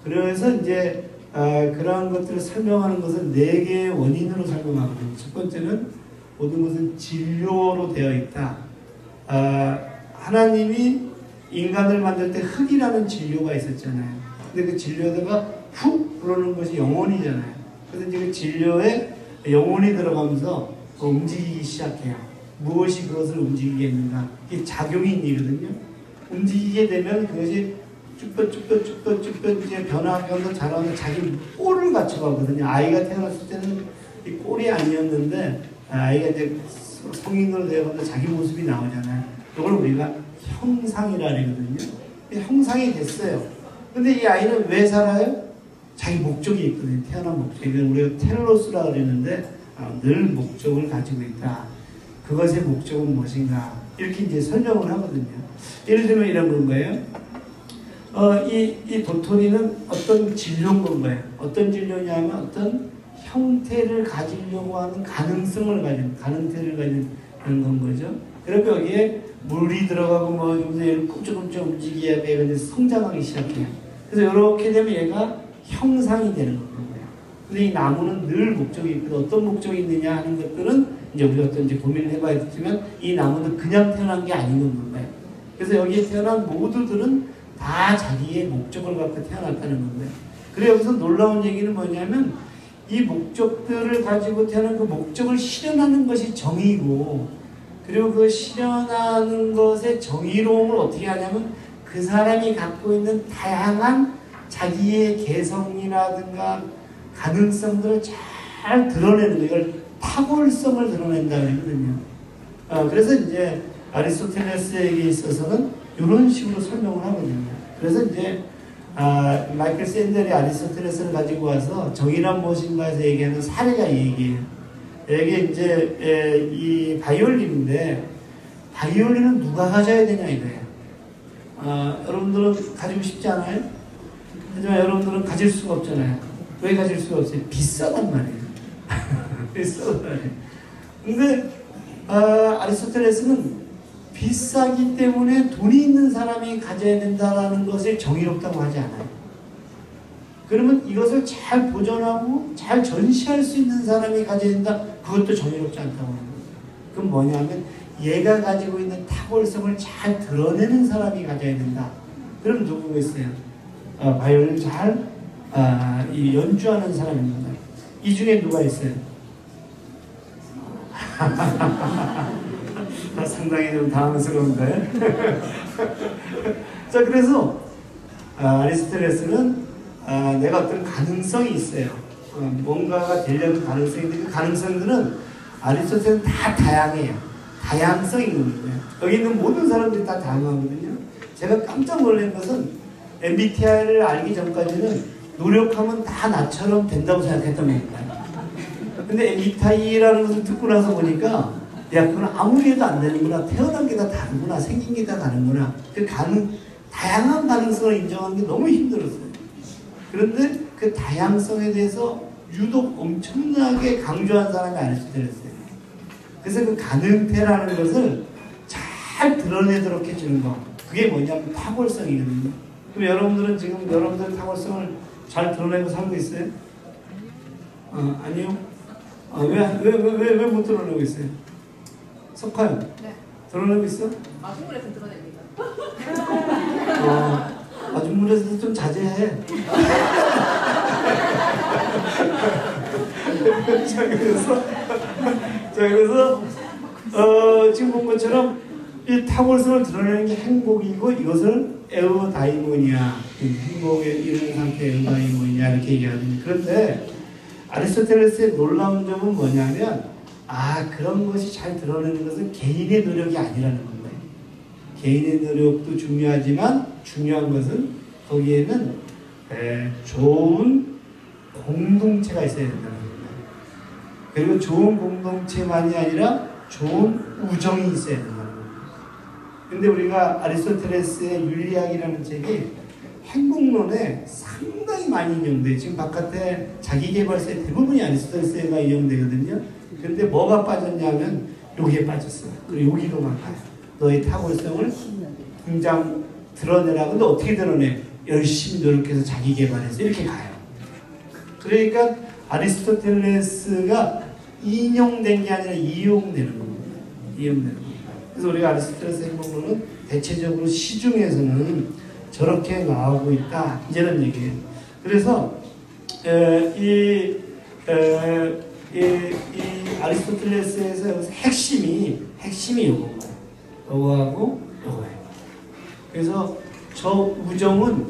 그래서 이제 그러한 것들을 설명하는 것은 4개의 원인으로 설명하거든요. 첫 번째는 모든 것은 진료로 되어 있다. 하나님이 인간을 만들 때 흙이라는 진료가 있었잖아요. 근데 그 진료에다가 훅 불어넣은 것이 영혼이잖아요. 그래서 이제 그 진료에 영혼이 들어가면서 움직이기 시작해요. 무엇이 그것을 움직이게 했는가? 이게 작용인이거든요. 움직이게 되면 그것이 쭈뼛 이제 변화하면서 자라면서 자기 꼴을 갖춰가거든요. 아이가 태어났을 때는 이 꼴이 아니었는데 아이가 이제 성인으로 되어가면서 자기 모습이 나오잖아요. 이걸 우리가 형상이라 그러거든요. 형상이 됐어요. 근데 이 아이는 왜 살아요? 자기 목적이 있거든요. 태어난 목적. 이건 우리가 텔로스라 그러는데 늘 목적을 가지고 있다. 그것의 목적은 무엇인가? 이렇게 이제 설명을 하거든요. 예를 들면 이런 건 거예요. 이 도토리는 어떤 진료인 건 거예요. 어떤 진료냐면 어떤 형태를 가지려고 하는 가능성을 가능태를 가지는 건 거죠. 그리고 여기에 물이 들어가고 뭐 얘를 꿈쩍꿈쩍 움직여야 돼. 성장하기 시작해요. 그래서 이렇게 되면 얘가 형상이 되는 거예요. 근데 이 나무는 늘 목적이 있고 어떤 목적이 있느냐 하는 것들은 이제 우리가 또 이제 고민을 해봐야겠지만 이 나무는 그냥 태어난 게 아닌 건가요? 그래서 여기에 태어난 모두들은 다 자기의 목적을 갖고 태어났다는 건데. 그래 여기서 놀라운 얘기는 뭐냐면 이 목적들을 가지고 태어난 그 목적을 실현하는 것이 정의고 그리고 그 실현하는 것의 정의로움을 어떻게 하냐면 그 사람이 갖고 있는 다양한 자기의 개성이라든가 가능성들을 잘 드러내는 이걸 탁월성을 드러낸다 그러거든요. 그래서 이제 아리스토텔레스에게 있어서는 이런 식으로 설명을 하거든요. 그래서 이제 마이클 샌델이 아리스토텔레스를 가지고 와서 정의란 무엇인가에서 얘기하는 사례가 이 얘기예요. 이게 이제 이 바이올린인데 바이올린은 누가 가져야 되냐 이거예요. 여러분들은 가지고 싶지 않아요? 하지만 여러분들은 가질 수가 없잖아요. 왜 가질 수가 없어요? 비싸단 말이에요. 비싸단 말이에요. 근데 아리스토텔레스는 비싸기 때문에 돈이 있는 사람이 가져야 된다는 것을 정의롭다고 하지 않아요. 그러면 이것을 잘 보존하고 잘 전시할 수 있는 사람이 가져야 된다. 그것도 정의롭지 않다고 하는 거예요. 그럼 뭐냐면 얘가 가지고 있는 탁월성을 잘 드러내는 사람이 가져야 된다. 그럼 누구겠어요? 바이올린 잘 연주하는 사람입니다. 이 중에 누가 있어요? 상당히 좀 당황스러운데. 자, 그래서 아리스토텔레스는 내가 어떤 가능성이 있어요. 뭔가가 되려는 가능성이 있는데 그 가능성들은 아리스토텔레스는 다 다양해요. 다양성인 겁니다. 여기 있는 모든 사람들이 다 다양하거든요. 제가 깜짝 놀란 것은 MBTI를 알기 전까지는 노력하면 다 나처럼 된다고 생각했던 겁니다. 근데 MBTI라는 것을 듣고 나서 보니까 야, 그건 아무리 해도 안 되는구나. 태어난 게 다 다르구나. 생긴 게 다 다르구나. 다양한 가능성을 인정하는 게 너무 힘들었어요. 그런데 그 다양성에 대해서 유독 엄청나게 강조한 사람이 아리스토텔레스예요. 그래서 그 가능태라는 것을 잘 드러내도록 해주는 거. 그게 뭐냐면 탁월성이거든요. 그럼 여러분들은 지금 여러분들의 탁월성을 잘 드러내고 살고 있어요? 아니요? 왜 못 드러내고 있어요? 석화요? 네. 드러내고 있어? 마중물에서 드러냅니다. 아줌마에서도 좀 자제해. 그래서 지금 본 것처럼 이 탁월성을 드러내는 게 행복이고 이것을 에우다이모니아, 행복에 이르는 상태 에우다이모니아 이렇게 얘기하거든요. 그런데 아리스토텔레스의 놀라운 점은 뭐냐면 그런 것이 잘 드러내는 것은 개인의 노력이 아니라는 거예요. 개인의 노력도 중요하지만 중요한 것은 거기에는 좋은 공동체가 있어야 된다는 겁니다. 그리고 좋은 공동체만이 아니라 좋은 우정이 있어야 된다는 겁니다. 근데 우리가 아리스토텔레스의 윤리학이라는 책이 행복론에 상당히 많이 인용돼요. 지금 바깥에 자기계발서의 대부분이 아리스토텔레스가 인용되거든요. 근데 뭐가 빠졌냐면 여기에 빠졌어요. 그리고 여기로만 가요. 너의 탁월성을 당장 드러내라. 근데 어떻게 드러내? 열심히 노력해서 자기계발해서 이렇게 가요. 그러니까 아리스토텔레스가 인용된 게 아니라 이용되는 겁니다. 이용되는 겁니다. 그래서 우리가 아리스토텔레스 행복론은 대체적으로 시중에서는 저렇게 나오고 있다. 이런 얘기예요. 그래서 이 아리스토텔레스에서 여기서 핵심이 요거예요. 요거하고 요거예요. 그래서 저 우정은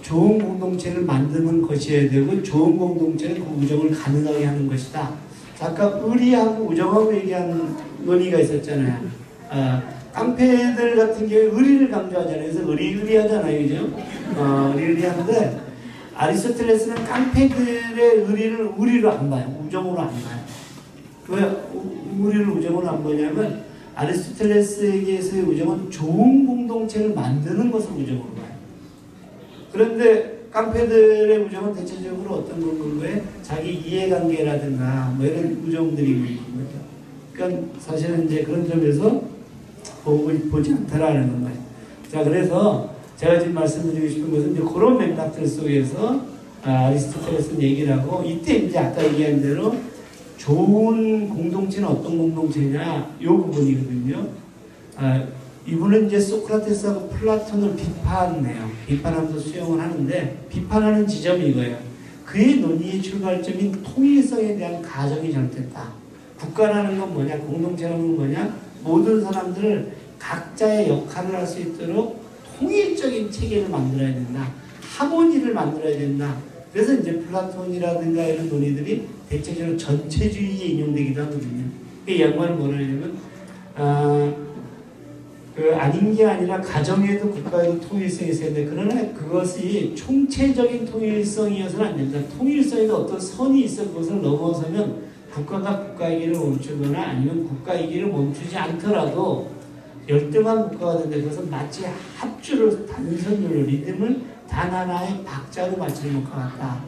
좋은 공동체를 만드는 것이어야 되고 좋은 공동체는 그 우정을 가능하게 하는 것이다. 아까 의리하고 우정하고 얘기한 논의가 있었잖아요. 깡패들 같은 경우에 의리를 강조하잖아요. 그래서 의리하잖아요. 그죠? 의리한데 아리스토텔레스는 깡패들의 의리를 의리로 안 봐요. 우정으로 안 봐요. 왜 의리를 우정으로 안 보냐면 아리스토텔레스에게서의 우정은 좋은 공동체를 만드는 것을 우정으로 봐요. 그런데 깡패들의 우정은 대체적으로 어떤 건가요? 자기 이해관계라든가 뭐 이런 우정들이 있는 거죠. 그러니까 사실은 이제 그런 점에서 보지 않다라는 거예요. 자, 그래서 제가 지금 말씀드리고 싶은 것은 이제 그런 맥락들 속에서 아리스토텔레스는 얘기를 하고 이때 이제 아까 얘기한 대로 좋은 공동체는 어떤 공동체냐 이 부분이거든요. 이분은 이제 소크라테스하고 플라톤을 비판해요. 비판하면서 수용을 하는데 비판하는 지점이 이거예요. 그의 논의의 출발점인 통일성에 대한 가정이 잘못됐다. 국가라는 건 뭐냐, 공동체라는 건 뭐냐, 모든 사람들을 각자의 역할을 할 수 있도록 통일적인 체계를 만들어야 된다. 하모니를 만들어야 된다. 그래서 이제 플라톤이라든가 이런 논의들이 대체적으로 전체주의에 인용되기도 하거든요. 이 양반은 뭐라 하냐면 아닌 게 아니라 가정에도 국가에도 통일성이 있어야 돼. 그러나 그것이 총체적인 통일성이어서는 안 된다. 통일성에도 어떤 선이 있어 그것을 넘어서면 국가가 국가의 길을 멈추거나 아니면 국가의 길을 멈추지 않더라도 열등한 국가가 된다. 그것은 마치 합주를 단선율로 리듬을 단 하나의 박자로 맞추는 것과 같다.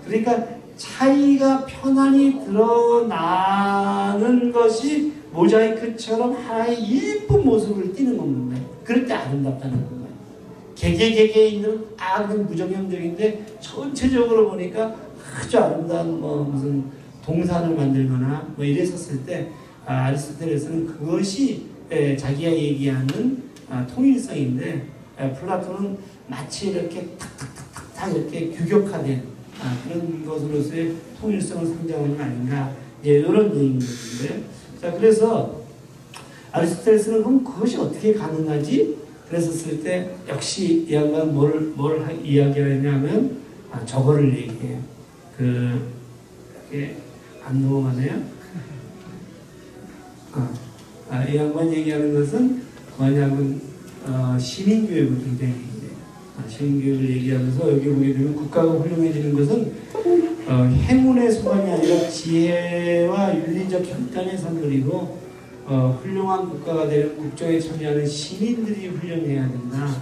그러니까 차이가 편안히 드러나는 것이 모자이크처럼 하나의 예쁜 모습을 띠는 겁니다. 그럴 때 아름답다는 거예요. 개개개개에 있는 악은 부정형적인데 전체적으로 보니까 아주 아름다운 무슨 동산을 만들거나 이랬었을 때 아리스토텔레스는 그것이 자기가 얘기하는 통일성인데 플라톤은 마치 이렇게 탁탁탁탁 이렇게 규격화된 그런 것으로서의 통일성을 상징하는 거 아닌가 이런 얘기인 것인데 자 그래서 아리스토텔레스는 그럼 그것이 어떻게 가능하지? 그랬었을 때 역시 이 양반 뭘 이야기하냐면 저거를 얘기해요. 이게 안 넘어가네요. 이 양반 얘기하는 것은 뭐냐면 시민교육을 굉장히 얘기해요. 시민교육을 얘기하면서 여기 보게 되면 국가가 훌륭해지는 것은 행운의 소관이 아니라 지혜와 윤리적 결단의 선물이고 훌륭한 국가가 되는 국정에 참여하는 시민들이 훌륭해야 된다.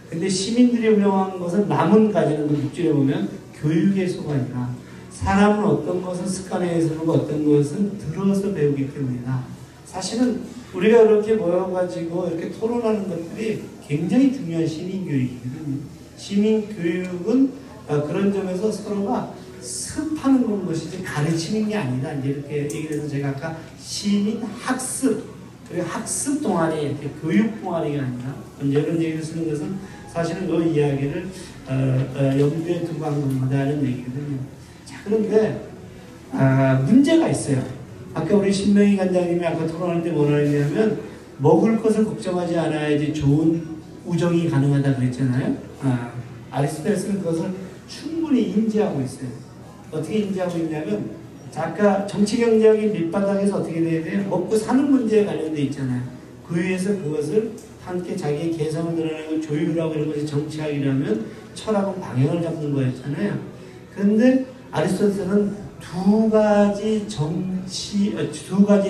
근데 시민들이 훌륭한 것은 남은 가지는 그 육질에 보면 교육의 소관이다. 사람은 어떤 것은 습관에 의해서 배우고 어떤 것은 들어서 배우기 때문이다. 사실은 우리가 이렇게 모여가지고 이렇게 토론하는 것들이 굉장히 중요한 시민교육이거든요. 시민교육은 그런 점에서 서로가 습하는 것이지 가르치는 게 아니다. 이제 이렇게 얘기를 해서 제가 아까 시민학습 그리고 학습 동아리, 교육 동아리가 아니라 이런 얘기를 쓰는 것은 사실은 그 이야기를 염두에 두고 한 겁니다는 얘기거든요. 자, 그런데 문제가 있어요. 아까 우리 신명희 관장님이 아까 토론할 때 뭐라 했냐면 먹을 것을 걱정하지 않아야지 좋은 우정이 가능하다 그랬잖아요. 아리스토텔레스는 그것을 충분히 인지하고 있어요. 어떻게 인지하고 있냐면 아까 정치경제학의 밑바닥에서 어떻게 돼야 돼요? 먹고 사는 문제에 관련돼 있잖아요. 그 위에서 그것을 함께 자기의 개성을 드러내고 조율하고 이런 것이 정치학이라면 철학은 방향을 잡는 거였잖아요. 그런데 아리스토텔레스는 두 가지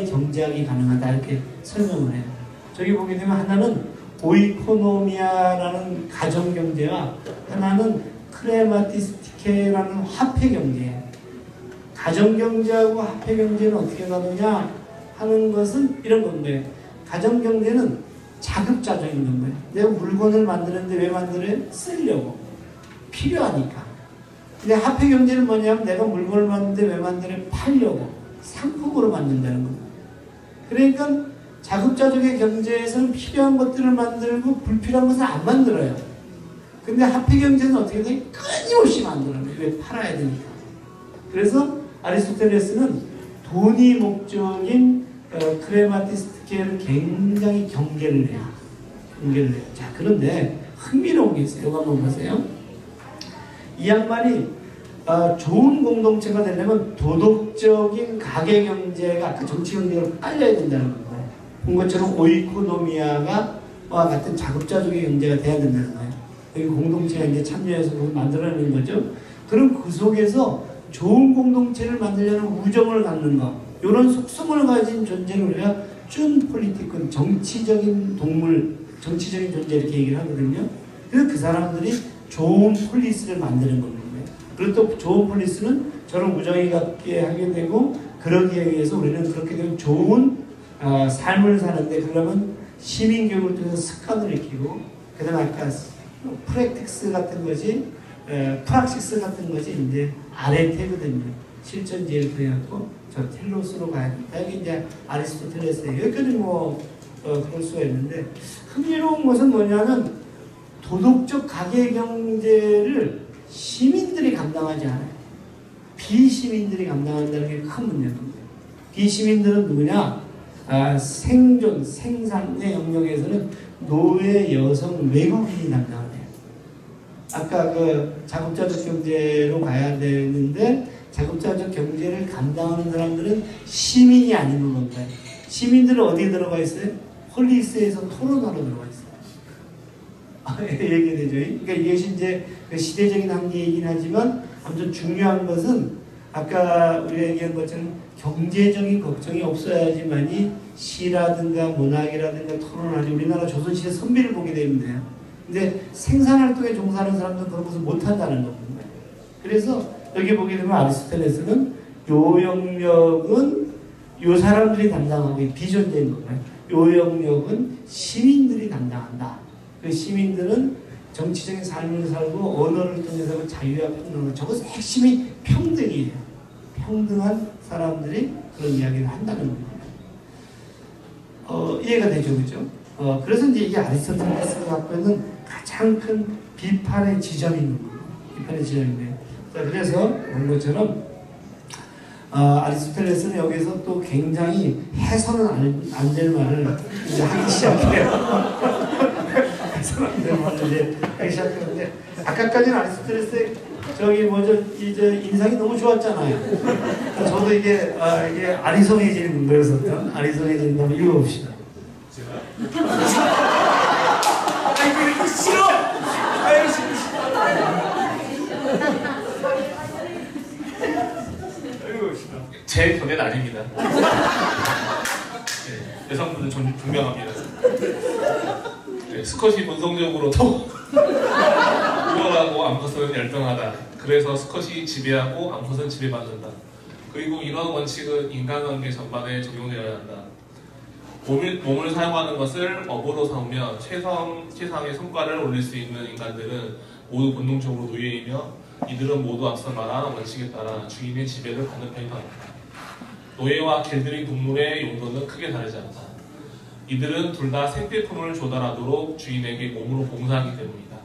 경제학이 가능하다 이렇게 설명을 해요. 저기 보게 되면 하나는 오이코노미아라는 가정경제와 하나는 크레마티스티케라는 화폐경제예요. 가정경제하고 화폐경제는 어떻게 가느냐 하는 것은 이런 건데, 가정경제는 자급자족인 건가요? 내가 물건을 만드는데 왜 만들어요? 쓰려고. 필요하니까. 근데 화폐경제는 뭐냐면 내가 물건을 만드는데 왜 만들어요? 팔려고. 상품으로 만든다는 겁니다. 그러니까 자급자족의 경제에서는 필요한 것들을 만들고 불필요한 것을 안 만들어요. 근데 화폐경제는 어떻게 돼요? 끊임없이 만들어요. 왜? 팔아야 되니까. 그래서 아리스토텔레스는 돈이 목적인 크레마티스티케를 굉장히 경계를 해요. 자, 그런데 흥미로운 게 있어요. 이거 한번 보세요. 이 양반이 좋은 공동체가 되려면 도덕적인 가계경제가 아까 정치경제로 깔려야 된다는 거예요. 본 것처럼 오이코노미아가 같은 자급자족의 경제가 돼야 된다는 거예요. 여기 공동체가 이제 참여해서 그걸 만들어내는 거죠. 그럼 그 속에서 좋은 공동체를 만들려는 우정을 갖는 것, 이런 속성을 가진 존재를 우리가 준 폴리티콘, 정치적인 동물, 정치적인 존재 이렇게 얘기를 하거든요. 그래서 그 사람들이 좋은 폴리스를 만드는 겁니다. 그리고 또 좋은 폴리스는 저런 우정이 갖게 하게 되고, 그러기에 위해서 우리는 그렇게 되면 좋은 삶을 사는데, 그러면 시민교육을 통해서 습관을 익히고, 그 다음에 아까 프랙틱스 같은 것이 프락시스 같은 것이 이제 아레테거든요. 실천지혜를 통해갖고 저 텔로스로 가야 된다. 여기 이제 아리스토텔레스예요. 여기까지 그럴 수가 있는데, 흥미로운 것은 뭐냐면 도덕적 가계경제를 시민들이 감당하지 않아요. 비시민들이 감당한다는 게 큰 문제입니다. 비시민들은 누구냐? 생존, 생산의 영역에서는 노예, 여성, 외국인이 담당해요. 아까 그 자급자족 경제로 가야 되는데, 자급자족 경제를 감당하는 사람들은 시민이 아닌 건가요? 시민들은 어디에 들어가 있어요? 폴리스에서 토론하러 들어가 있어요. 얘기되죠. 그러니까 이것이 이제 시대적인 한계이긴 하지만, 아무튼 중요한 것은 아까 우리가 얘기한 것처럼 경제적인 걱정이 없어야지만이 시라든가 문학이라든가 토론하지, 우리나라 조선시대 선비를 보게 되는데요. 근데 생산활동에 종사하는 사람들은 그런 것을 못한다는 겁니다. 그래서 여기 보게 되면 아리스토텔레스는 요 영역은 요 사람들이 담당하고 비존재인 거예요. 요 영역은 시민들이 담당한다. 그 시민들은 정치적인 삶을 살고 언어를 통해서 자유와 평등을, 저것은 핵심이 평등이에요. 평등한 사람들이 그런 이야기를 한다는 겁니다. 이해가 되죠, 그죠? 그래서 이제 이게 아리스토텔레스가 갖고 있는 가장 큰 비판의 지점인 거예요. 비판의 지점인데요. 자, 그래서 본 것처럼 아리스토텔레스는 여기서 또 굉장히 해서는 안 될 말을 이제 하기 시작해요. 해서는 안 될 말을 이제 하기 시작하는데, 아까까지는 아리스토텔레스의 이제 인상이 너무 좋았잖아요. 저도 이게 아리송해지는 거였었던, 아리송해지는 거 한번 읽어봅시다. 아이고, 싫어! 아이고, 싫어! 제 견해는 아닙니다. 네, 여성분은 존경합니다. 네, 스컷이 본성적으로 더 우월하고 암컷은 열등하다. 그래서 스컷이 지배하고 암컷은 지배받는다. 그리고 이런 원칙은 인간관계 전반에 적용되어야 한다. 몸을 사용하는 것을 업으로 삼으며 최상의 성과를 올릴 수 있는 인간들은 모두 본능적으로 노예이며, 이들은 모두 앞서 말한 원칙에 따라 주인의 지배를 받는 편이다. 노예와 길들인 동물의 용도는 크게 다르지 않다. 이들은 둘 다 생필품을 조달하도록 주인에게 몸으로 봉사하기 때문이다.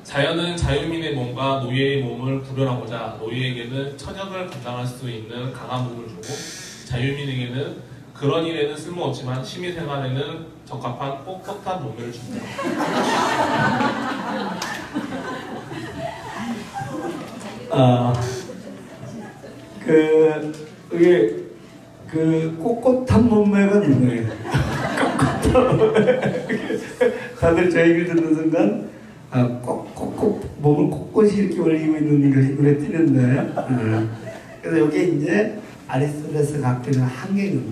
자연은 자유민의 몸과 노예의 몸을 구별하고자 노예에게는 천역을 감당할 수 있는 강한 몸을 주고 자유민에게는 그런 일에는 쓸모없지만 취미생활에는 적합한 꼿꼿한 몸매를 줍니다. 이게 꼿꼿한 몸매가 누구예요? 다들 저 얘기를 듣는 순간 꼿꼿 몸을 꼿꼿이 이렇게 올리고 있는 것이 눈에 띄는데 그래서 여기에 이제 아리스토텔레스 갖고 있는 한계인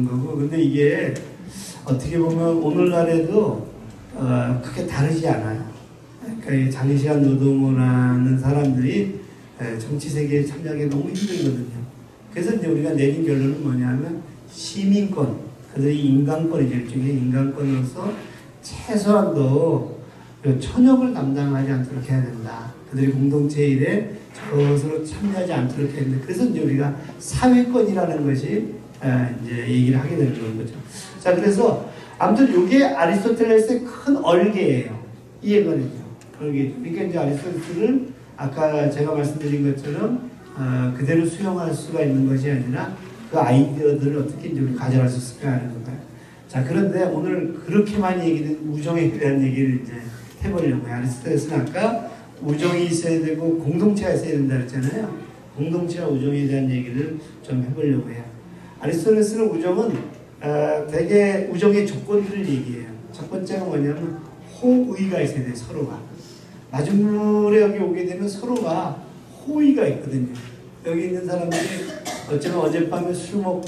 거고 근데 이게 어떻게 보면 오늘날에도 크게 다르지 않아요. 그러니까 이 장시간 노동을 하는 사람들이 정치 세계에 참여하기 너무 힘들거든요. 그래서 이제 우리가 내린 결론은 뭐냐면 시민권, 그들의 인간권이죠. 일종의 인간권으로서 최소한도 천역을 담당하지 않도록 해야 된다. 그들이 공동체 일에 저서로 참여하지 않도록 해야 된다. 그래서 이제 우리가 사회권이라는 것이 이제 얘기를 하게 되는 거죠. 자, 그래서 아무튼 이게 아리스토텔레스의 큰 얼개예요. 이해관이죠. 그러니까 이제 아리스토텔레스를 아까 제가 말씀드린 것처럼 그대로 수용할 수가 있는 것이 아니라 그 아이디어들을 어떻게 이제 우리 가져갈 수 있을까 하는 건가요? 자, 그런데 오늘 그렇게 많이 얘기된 우정에 대한 얘기를 이제 해보려고요. 아리스토텔레스는 아까 우정이 있어야 되고 공동체가 있어야 된다 그랬잖아요. 공동체와 우정에 대한 얘기를 좀 해보려고 해요. 아리스토텔레스는 우정은 대개 우정의 조건들을 얘기해요. 첫 번째가 뭐냐면 호의가 있어야 돼요. 서로가. 마중물에 여기 오게 되면 서로가 호의가 있거든요. 여기 있는 사람들이 어쩌면 어젯밤에 술 먹고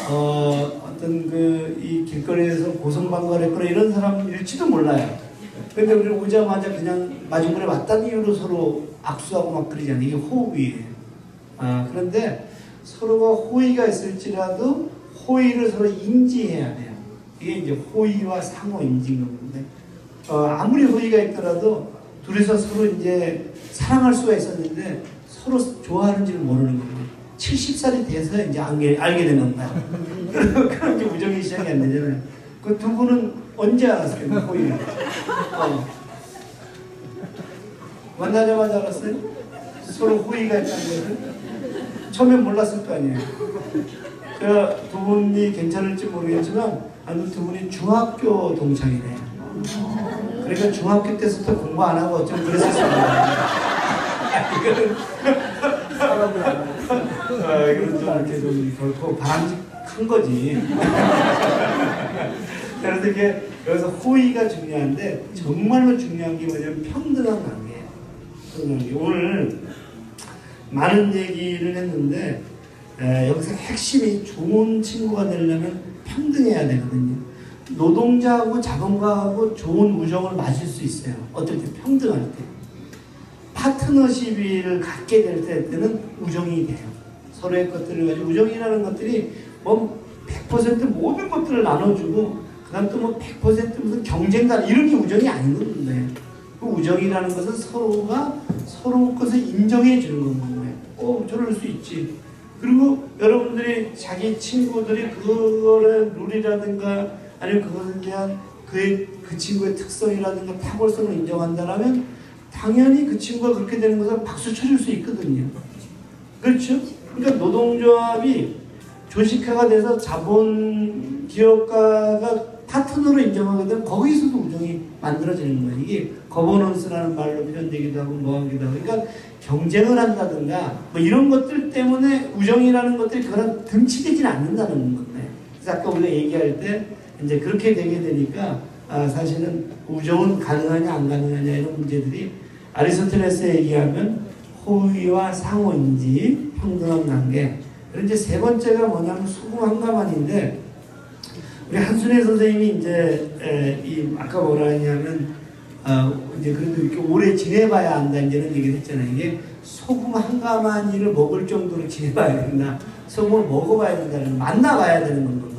어떤 이 길거리에서 고성방가를 했거나 이런 사람일지도 몰라요. 근데 우리 오자마자 그냥 마중물에 왔다는 이유로 서로 악수하고 막 그러잖아요. 이게 호의예요. 그런데 서로가 호의가 있을지라도 호의를 서로 인지해야 돼요. 이게 이제 호의와 상호 인지인 건데 아무리 호의가 있더라도 둘이서 서로 이제 사랑할 수가 있었는데 서로 좋아하는지를 모르는 거예요. 70살이 돼서 이제 알게 되는 거야. 그럼 이제 우정이 시작이 안 되잖아요. 그 두 분은 언제 알았어요? 호의를. 만나자마자 알았어요? 서로 호의가 있다는 것을? 처음엔 몰랐을 거 아니에요. 제가 두 분이 괜찮을지 모르겠지만 아무튼 두 분이 중학교 동창이래요. 그러니까 중학교 때부터 공부 안 하고 어쩌면 그랬을 수 있어요. 이건 좀 이렇게 좀 결코 바람직한 거지. 그래서 이게 여기서 호의가 중요한데 정말로 중요한 게 뭐냐면 평등한 관계예요. 오늘 많은 얘기를 했는데 여기서 핵심이 좋은 친구가 되려면 평등해야 되거든요. 노동자하고 자본가하고 좋은 우정을 맺을 수 있어요. 어떨 때 평등할 때. 파트너십을 갖게 될 때는 우정이 돼요. 서로의 것들을 가지고 우정이라는 것들이 뭐 100% 모든 것들을 나눠주고 그 다음 또 뭐 100% 무슨 경쟁다 이런 게 우정이 아닌 건데 그 우정이라는 것은 서로가 서로 것을 인정해 주는 건데 저럴 수 있지. 그리고 여러분들이 자기 친구들이 그거를 룰이라든가 아니면 그것에 대한 그 친구의 특성이라든가 탁월성을 인정한다면 당연히 그 친구가 그렇게 되는 것을 박수 쳐줄 수 있거든요. 그렇죠? 그러니까 노동조합이 조직화가 돼서 자본 기업가가 파트너로 인정하게 되면 거기서도 우정이 만들어지는 거예요. 이게 거버넌스라는 말로 표현되기도 하고 뭐 하기도 하고 그러니까 경쟁을 한다든가 뭐 이런 것들 때문에 우정이라는 것들이 그거랑 등치되지는 않는다는 건데 그래서 아까 우리가 얘기할 때 이제 그렇게 되게 되니까 사실은 우정은 가능하냐 안 가능하냐 이런 문제들이 아리스토텔레스 얘기하면 호의와 상호인지 평등한 관계. 그리고 이제 세 번째가 뭐냐면 소금 한가만인데 우리 한순애 선생님이 이제 아까 뭐라 했냐면 이제 그래도 이렇게 오래 지내봐야 한다 이제는 얘기를 했잖아요. 이게 소금 한가만이를 먹을 정도로 지내봐야 된다. 소금을 먹어봐야 된다는 만나봐야 되는 건 거죠.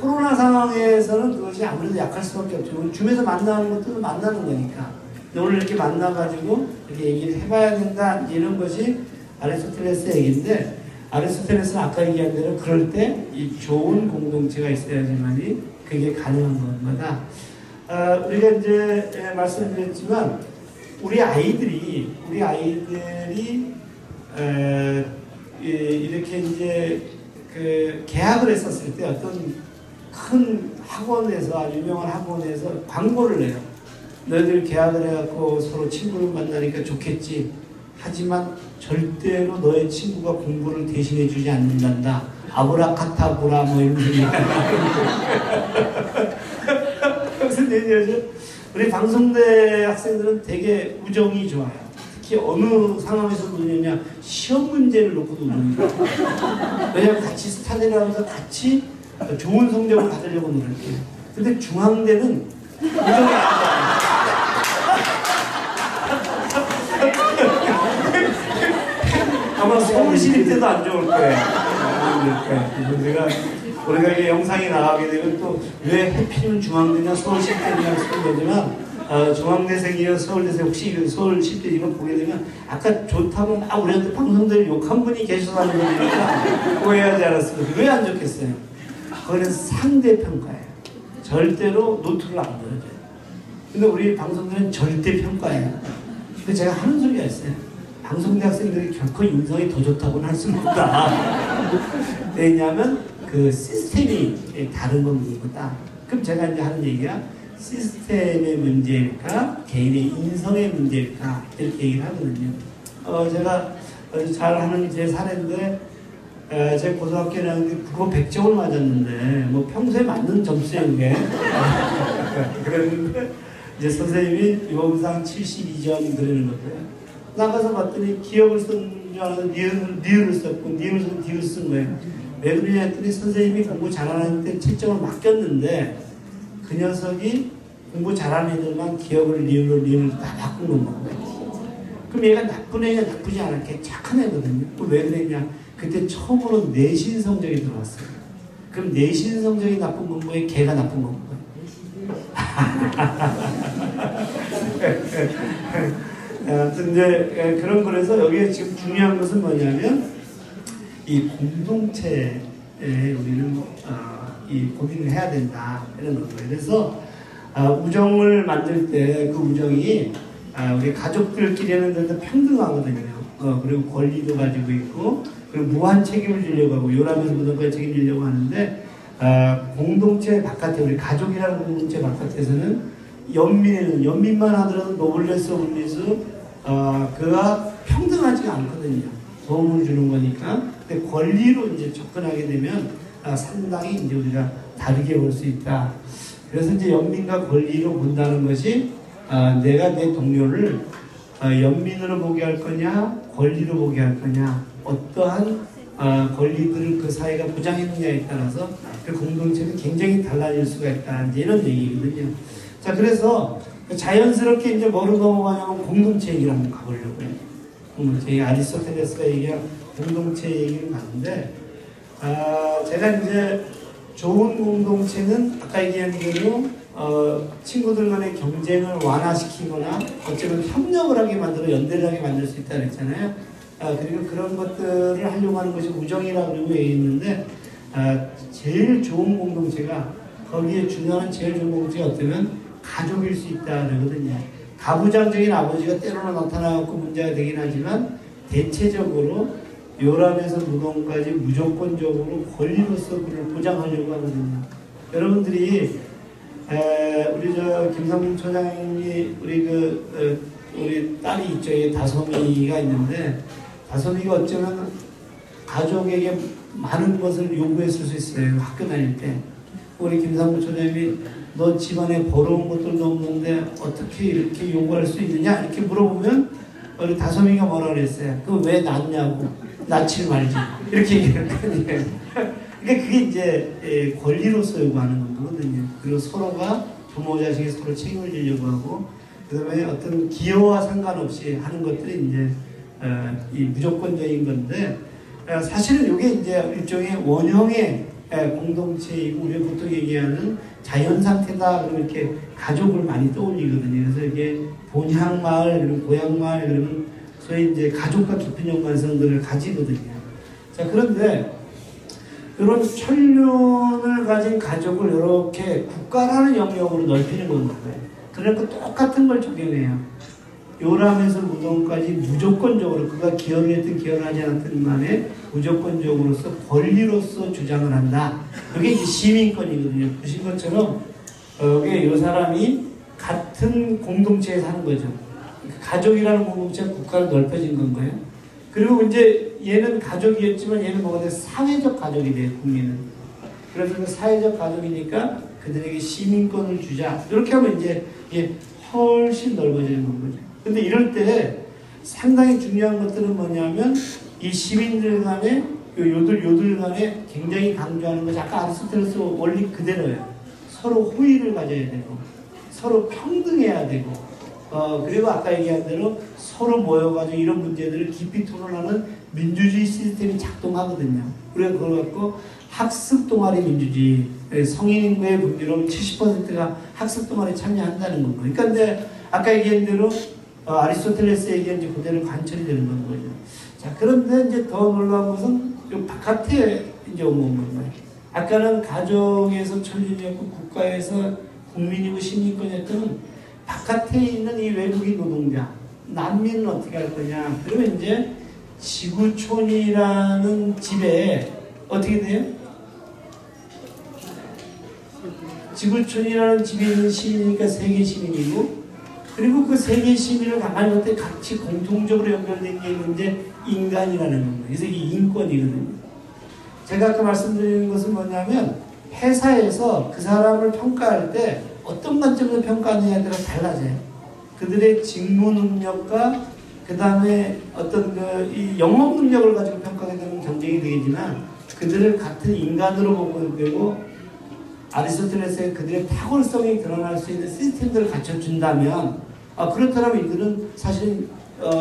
코로나 상황에서는 그것이 아무래도 약할 수밖에 없죠. 줌에서 만나는 것도 만나는 거니까. 오늘 이렇게 만나가지고 이렇게 얘기를 해봐야 된다. 이런 것이 아리스토텔레스 얘기인데 아리스토텔레스는 아까 얘기한 대로 그럴 때 이 좋은 공동체가 있어야지만이 그게 가능한 겁니다. 우리가 이제 말씀드렸지만 우리 아이들이 이렇게 이제 그 개학을 했었을 때 어떤 큰 학원에서 아주 유명한 학원에서 광고를 내요. 너희들 개학을 해갖고 서로 친구를 만나니까 좋겠지. 하지만 절대로 너의 친구가 공부를 대신해 주지 않는단다. 아브라카타브라 뭐 이런 얘기가 무슨 얘기죠? 우리 방송대 학생들은 되게 우정이 좋아요. 특히 어느 상황에서 우느냐 시험 문제를 놓고도 우정이 좋아요. 왜냐하면 같이 스타디를 하면서 같이 좋은 성적을 받으려고 노력해요. 근데 중앙대는 우정이 안 좋아요. 아마 서울시립 때도 안 좋을 거예요. 우리가 이게 영상이 나가게 되면 또 왜 해피는 중앙대냐 서울시립 때냐 되지만 중앙대생이요 서울대생 혹시 서울시립 때 이거 보게 되면 아까 좋다고 막 우리한테 방송들 욕한 분이 계셔서 하는 거니까 오해하지 않았습니다. 왜 안 좋겠어요? 그거는 상대평가예요. 절대로 노트를 안 보여줘요. 근데 우리 방송들은 절대평가예요. 근데 제가 하는 소리가 있어요. 방송대 학생들이 결코 인성이 더 좋다고는 할 수는 없다. 왜냐하면 그 시스템이 다른 겁니다. 그럼 제가 이제 하는 얘기가 시스템의 문제일까 개인의 인성의 문제일까 이렇게 얘기를 하거든요. 제가 잘 하는 제 사례인데 제 고등학교 다닐 때 국어 100점을 맞았는데 뭐 평소에 맞는 점수예요 그게. 그랬는데 이제 선생님이 요금상 72점 그러는 거예요. 나가서 봤더니 기억을 쓴 줄 알아서 니은을 썼고 니은을 써서 디귿을 쓴 거예요. 왜 그러냐 했더니 선생님이 공부 잘하는 때 7점을 맡겼는데 그 녀석이 공부 잘하는 애들만 기억을 니은을 다 바꾼 거예요. 그럼 얘가 나쁜 애냐 나쁘지 않았게 착한 애거든요. 왜 그랬냐? 그때 처음으로 내신 성적이 들어왔어요. 그럼 내신 성적이 나쁜 건 뭐예요? 걔가 나쁜 건 뭐예요? 아무튼 이제 그런 거라서 여기에 지금 중요한 것은 뭐냐면 이 공동체에 우리는 이 고민을 해야 된다 이런 거예요. 그래서 우정을 만들 때 그 우정이 우리 가족들끼리는 늘 평등하거든요. 그리고 권리도 가지고 있고 그리고 무한 책임을 지려고 하고 요람에서 무덤까지 책임지려고 하는데 공동체 바깥에 우리 가족이라는 공동체 바깥에서는 연민만 하더라도 노블레스 오블리스 그가 평등하지가 않거든요. 도움을 주는 거니까. 근데 권리로 이제 접근하게 되면 상당히 이제 우리가 다르게 볼 수 있다. 그래서 이제 연민과 권리로 본다는 것이 내가 내 동료를 연민으로 보게 할 거냐, 권리로 보게 할 거냐, 어떠한 권리들을 그 사회가 보장했느냐에 따라서 그 공동체는 굉장히 달라질 수가 있다. 이제 이런 얘기거든요. 자, 그래서 자연스럽게 이제 뭐로 넘어가냐면 공동체 얘기를 한번 가보려고요. 공동체, 아리스토텔레스가 얘기한 공동체 얘기를 가는데, 제가 이제 좋은 공동체는 아까 얘기한 대로 친구들 간의 경쟁을 완화시키거나 어쩌면 협력을 하게 만들어 연대를 하게 만들 수 있다 그랬잖아요. 그리고 그런 것들을 하려고 하는 것이 우정이라고 얘기했는데, 제일 좋은 공동체가 거기에 중요한 제일 좋은 공동체가 어쩌면 가족일 수 있다 그러거든요. 가부장적인 아버지가 때로는 나타나고 문제가 되긴 하지만 대체적으로 요람에서 무덤까지 무조건적으로 권리로서 그를 보장하려고 하거든요. 여러분들이 우리 김상민 처장님이 우리 딸이 있죠. 다솜이가 있는데 다솜이가 어쩌면 가족에게 많은 것을 요구했을 수 있어요. 학교 다닐 때. 우리 김상무 처장님이 너 집안에 버러운 것들도 없는데 어떻게 이렇게 요구할 수 있느냐? 이렇게 물어보면 우리 다솜이가 뭐라 그랬어요? 그거 왜 낳냐고. 낳지 말지. 이렇게 얘기를 했거든요. 그러니까 그게 이제 권리로서 요구하는 거거든요. 그리고 서로가 부모 자식이 서로 책임을 지려고 하고 그 다음에 어떤 기여와 상관없이 하는 것들이 이제 이 무조건적인 건데 사실은 이게 이제 일종의 원형의 공동체이고 우리가 보통 얘기하는 자연상태다 그러면 이렇게 가족을 많이 떠올리거든요. 그래서 이게 본향마을 그리고 고향마을 그러면 소위 이제 가족과 깊은 연관성들을 가지거든요. 자, 그런데 이런 천륜을 가진 가족을 이렇게 국가라는 영역으로 넓히는 건 거예요. 그러니까 똑같은 걸 적용해요. 요람에서 무덤까지 무조건적으로 그가 기여를 했든 기여를 하지 않았든 간에 무조건적으로서 권리로서 주장을 한다. 그게 이제 시민권이거든요. 보신 것처럼 여기 요 사람이 같은 공동체에 사는 거죠. 가족이라는 공동체가 국가로 넓혀진 건 거예요. 그리고 이제 얘는 가족이었지만 얘는 뭐가 돼? 사회적 가족이 돼요, 국민은. 그래서 그 사회적 가족이니까 그들에게 시민권을 주자. 이렇게 하면 이제 이게 훨씬 넓어지는 거죠. 근데 이럴 때 상당히 중요한 것들은 뭐냐면 이 시민들 간에 요들 간에 굉장히 강조하는 것이 아까 아리스토텔레스 원리 그대로예요. 서로 호의를 가져야 되고 서로 평등해야 되고 그리고 아까 얘기한 대로 서로 모여가지고 이런 문제들을 깊이 토론하는 민주주의 시스템이 작동하거든요. 우리가 그걸 갖고 학습 동아리 민주주의, 성인 인구의 분비로 70%가 학습 동아리에 참여한다는 거고. 그러니까 근데 아까 얘기한 대로 아리스토텔레스 얘기한 이제 그대로 관철이 되는 건 거죠. 자, 그런데 이제 더 놀라운 것은 요 바깥에 이제 온 거예요. 아까는 가정에서 천륜이었고 국가에서 국민이고 시민권이었던 바깥에 있는 이 외국인 노동자, 난민은 어떻게 할 거냐. 그러면 이제 지구촌이라는 집에 어떻게 돼요? 지구촌이라는 집에 있는 시민이니까 세계 시민이고, 그리고 그 세계 시민을 가만히 볼 때 같이 공통적으로 연결된 게 있는데 인간이라는 겁니다. 그래서 이게 인권이거든요. 제가 아까 말씀드리는 것은 뭐냐면 회사에서 그 사람을 평가할 때 어떤 관점에서 평가하느냐에 따라 달라져요. 그들의 직무 능력과 그 다음에 어떤 이 영업 능력을 가지고 평가하게 되면 경쟁이 되겠지만 그들을 같은 인간으로 보고 되고 아리스토텔레스의 그들의 탁월성이 드러날 수 있는 시스템들을 갖춰준다면 그렇다면 이들은 사실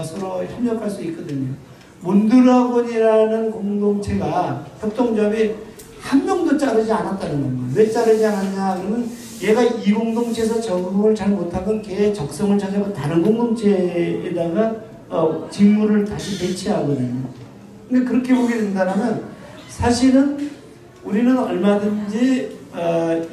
서로 협력할 수 있거든요. 몬드라곤이라는 공동체가 협동조합이 한 명도 자르지 않았다는 겁니다. 왜 자르지 않았냐 그러면 얘가 이 공동체에서 적응을 잘 못하면 걔의 적성을 찾아서 다른 공동체에다가 직무를 다시 배치하거든요. 근데 그렇게 보게 된다면 사실은 우리는 얼마든지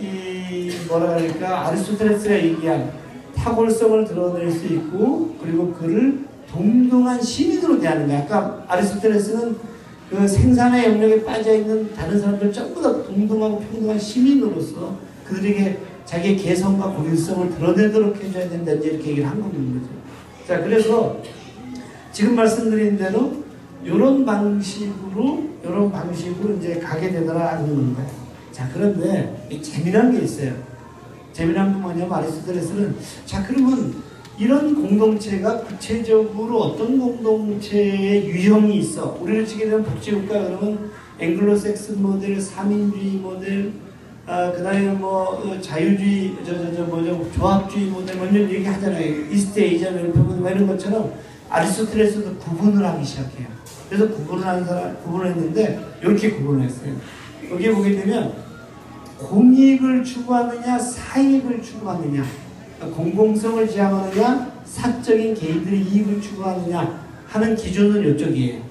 이 뭐라 그럴까 아리스토텔레스가 얘기한 탁월성을 드러낼 수 있고 그리고 그를 동등한 시민으로 대하는 거야. 아까 아리스토텔레스는 그 생산의 영역에 빠져있는 다른 사람들 전부 다 동등하고 평등한 시민으로서 그들에게 자기의 개성과 고유성을 드러내도록 해줘야 된다 이렇게 얘기를 한 거죠. 자, 그래서 지금 말씀드린 대로 이런 방식으로 이제 가게 되더라 하는 건가요? 자, 그런데 재미난 게 있어요. 재미난 건 뭐냐면 아리스토텔레스는 자, 그러면 이런 공동체가 구체적으로 어떤 공동체의 유형이 있어? 우리를 치게 되면 복지국가 그러면 앵글로색슨 모델, 사민주의 모델, 그 다음에 뭐 자유주의, 조합주의 모델 뭐 이런 얘기 하잖아요. 이스트 에이지아 뭐 이런 것처럼 아리스토텔레스도 구분을 하기 시작해요. 그래서 구분을 했는데 이렇게 구분을 했어요. 여기 보게 되면 공익을 추구하느냐, 사익을 추구하느냐, 공공성을 지향하느냐, 사적인 개인들의 이익을 추구하느냐 하는 기준은 이쪽이에요.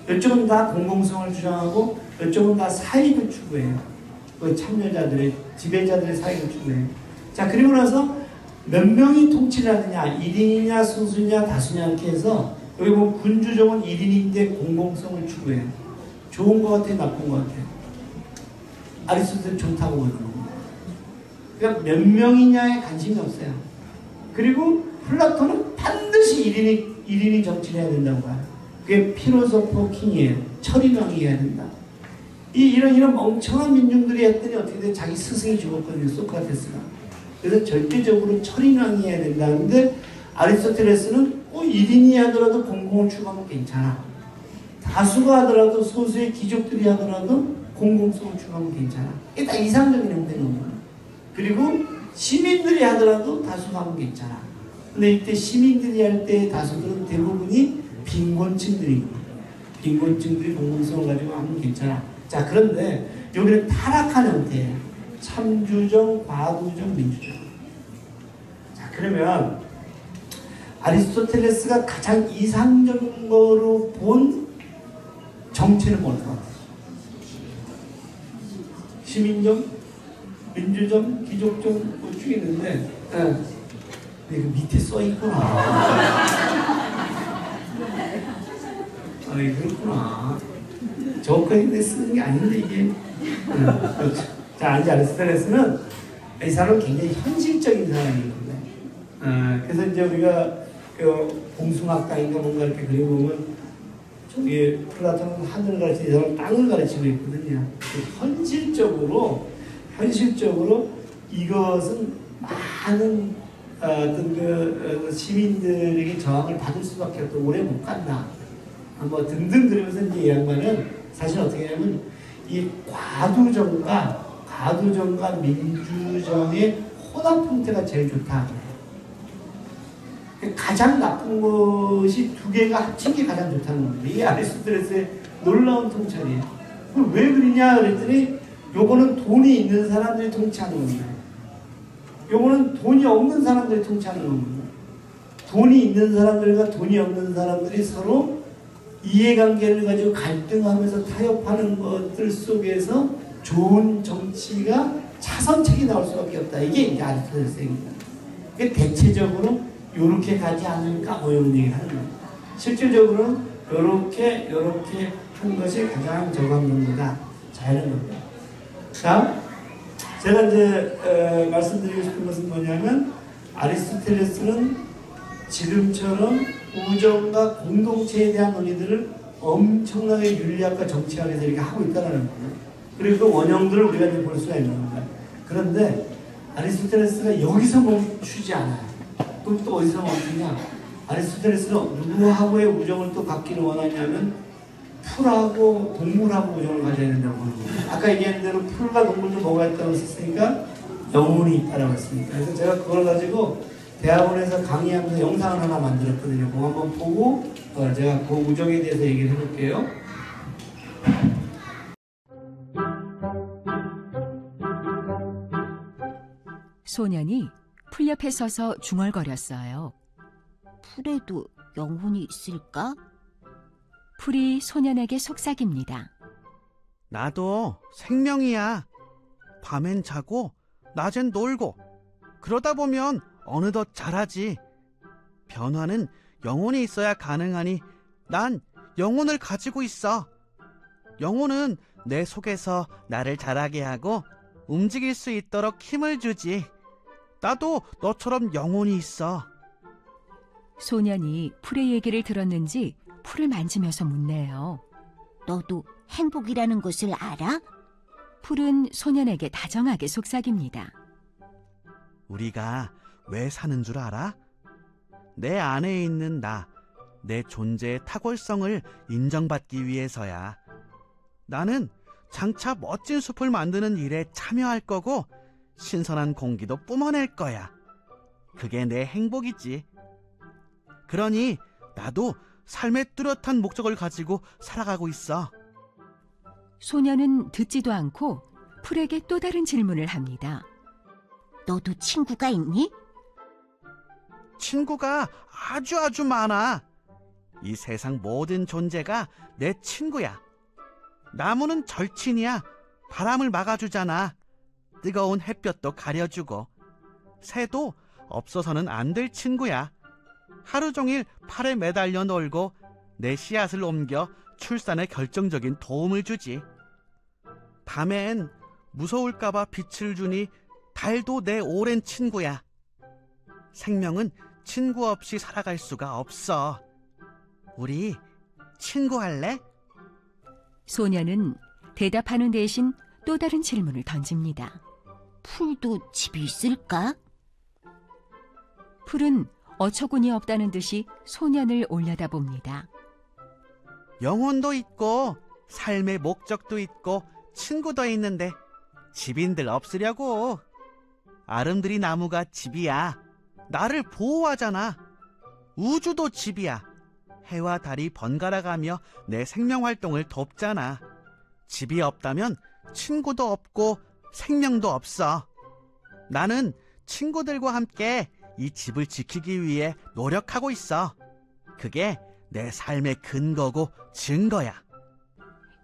이쪽은 다 공공성을 주장하고 이쪽은 다 사익을 추구해요. 그 참여자들의, 지배자들의 사익을 추구해요. 자, 그리고 나서 몇 명이 통치를 하느냐, 1인이냐, 소수냐, 다수냐 이렇게 해서 여기 보면 군주정은 1인인데 공공성을 추구해요. 좋은 것 같아요, 나쁜 것 같아요? 아리스토텔레스 좋다고 보거든요. 그러니까 몇 명이냐에 관심이 없어요. 그리고 플라톤은 반드시 1인이 정치를 해야 된다고 봐요. 그게 필로소퍼 킹이에요. 철인왕이 해야 된다. 이런 멍청한 민중들이 했더니 어떻게 돼? 자기 스승이 죽었거든요. 소크라테스가. 그래서 절대적으로 철인왕이 해야 된다는데 아리스토텔레스는 1인이 하더라도 공공을 추구하면 괜찮아. 다수가 하더라도 소수의 귀족들이 하더라도 공공성을 추구하면 괜찮아. 이게 딱 이상적인 형태인 겁니다. 그리고 시민들이 하더라도 다수가 하면 괜찮아. 근데 이때 시민들이 할 때 다수들은 대부분이 빈곤층들이고 빈곤층들이 공공성을 가지고 하면 괜찮아. 자, 그런데 여기는 타락한 형태예요. 참주정, 과부정, 민주정. 자, 그러면 아리스토텔레스가 가장 이상적인 거로 본 정체는 뭘까? 시민정, 민주정, 기족정 뭐 쭉 있는데, 근데 그 밑에 써 있구나. 아니 그렇구나. 저까지 쓰는 게 아닌데 이게. 그렇죠. 자, 이제 아리스토텔레스는 이 사람은 굉장히 현실적인 사람이거든요. 그래서 이제 우리가 그 공숭아땅인가 뭔가 이렇게 그려보면 저기 플라톤은 하늘을 가르치는 이 사람은 땅을 가르치고 있거든요. 현실적으로 이것은 많은 어떤 그 시민들에게 저항을 받을 수밖에 없고 오래 못 간다. 뭐 등등 그러면서 이제 이 양반은 사실 어떻게 하냐면 이 과두정과 민주정의 혼합 형태가 제일 좋다. 가장 나쁜 것이 두 개가 합친 게 가장 좋다는 겁니다. 이게 아리스토텔레스의 놀라운 통찰이에요. 왜 그러냐 그랬더니 요거는 돈이 있는 사람들이 통치하는 겁니다. 요거는 돈이 없는 사람들이 통치하는 겁니다. 돈이 있는 사람들과 돈이 없는 사람들이 서로 이해관계를 가지고 갈등하면서 타협하는 것들 속에서 좋은 정치가 차선책이 나올 수밖에 없다. 이게 이제 아리스토텔레스의 얘기입니다. 대체적으로 요렇게 가지 않을까 뭐 이런 얘기를 하는 거예요. 실질적으로는 요렇게 한 것이 가장 적합합니다. 자, 이런 겁니다. 자, 제가 이제 말씀드리고 싶은 것은 뭐냐면 아리스토텔레스는 지금처럼 우정과 공동체에 대한 논의들을 엄청나게 윤리학과 정치학에서 이렇게 하고 있다는 거예요. 그리고 그 원형들을 우리가 이제 볼 수가 있는 겁니다. 그런데 아리스토텔레스가 여기서 멈추지 않아요. 또 어디서 멈추냐? 아리스토텔레스는 누구하고의 우정을 또 갖기를 원하냐면 풀하고 동물하고 우정을 가져야 된다고 하는 거예요. 아까 얘기한 대로 풀과 동물도 뭐가 있다고 했으니까 영혼이 있다고 했습니다. 그래서 제가 그걸 가지고 대학원에서 강의하면서 영상을 하나 만들었거든요. 그거 한번 보고 제가 그 우정에 대해서 얘기를 해볼게요. 소년이 풀 옆에 서서 중얼거렸어요. 풀에도 영혼이 있을까? 풀이 소년에게 속삭입니다. 나도 생명이야. 밤엔 자고 낮엔 놀고 그러다 보면 어느덧 자라지. 변화는 영혼이 있어야 가능하니 난 영혼을 가지고 있어. 영혼은 내 속에서 나를 자라게 하고 움직일 수 있도록 힘을 주지. 나도 너처럼 영혼이 있어. 소년이 풀의 얘기를 들었는지 풀을 만지면서 묻네요. 너도 행복이라는 것을 알아? 풀은 소년에게 다정하게 속삭입니다. 우리가 왜 사는 줄 알아? 내 안에 있는 나, 내 존재의 탁월성을 인정받기 위해서야. 나는 장차 멋진 숲을 만드는 일에 참여할 거고 신선한 공기도 뿜어낼 거야. 그게 내 행복이지. 그러니 나도 삶의 뚜렷한 목적을 가지고 살아가고 있어. 소년은 듣지도 않고 풀에게 또 다른 질문을 합니다. 너도 친구가 있니? 친구가 아주 많아. 이 세상 모든 존재가 내 친구야. 나무는 절친이야. 바람을 막아주잖아. 뜨거운 햇볕도 가려주고. 새도 없어서는 안 될 친구야. 하루 종일 팔에 매달려 놀고 내 씨앗을 옮겨 출산에 결정적인 도움을 주지. 밤엔 무서울까봐 빛을 주니 달도 내 오랜 친구야. 생명은 친구 없이 살아갈 수가 없어. 우리 친구할래? 소년은 대답하는 대신 또 다른 질문을 던집니다. 풀도 집이 있을까? 풀은 어처구니 없다는 듯이 소년을 올려다봅니다. 영혼도 있고 삶의 목적도 있고 친구도 있는데 집인들 없으려고. 아름드리 나무가 집이야. 나를 보호하잖아. 우주도 집이야. 해와 달이 번갈아가며 내 생명활동을 돕잖아. 집이 없다면 친구도 없고 생명도 없어. 나는 친구들과 함께 이 집을 지키기 위해 노력하고 있어. 그게 내 삶의 근거고 증거야.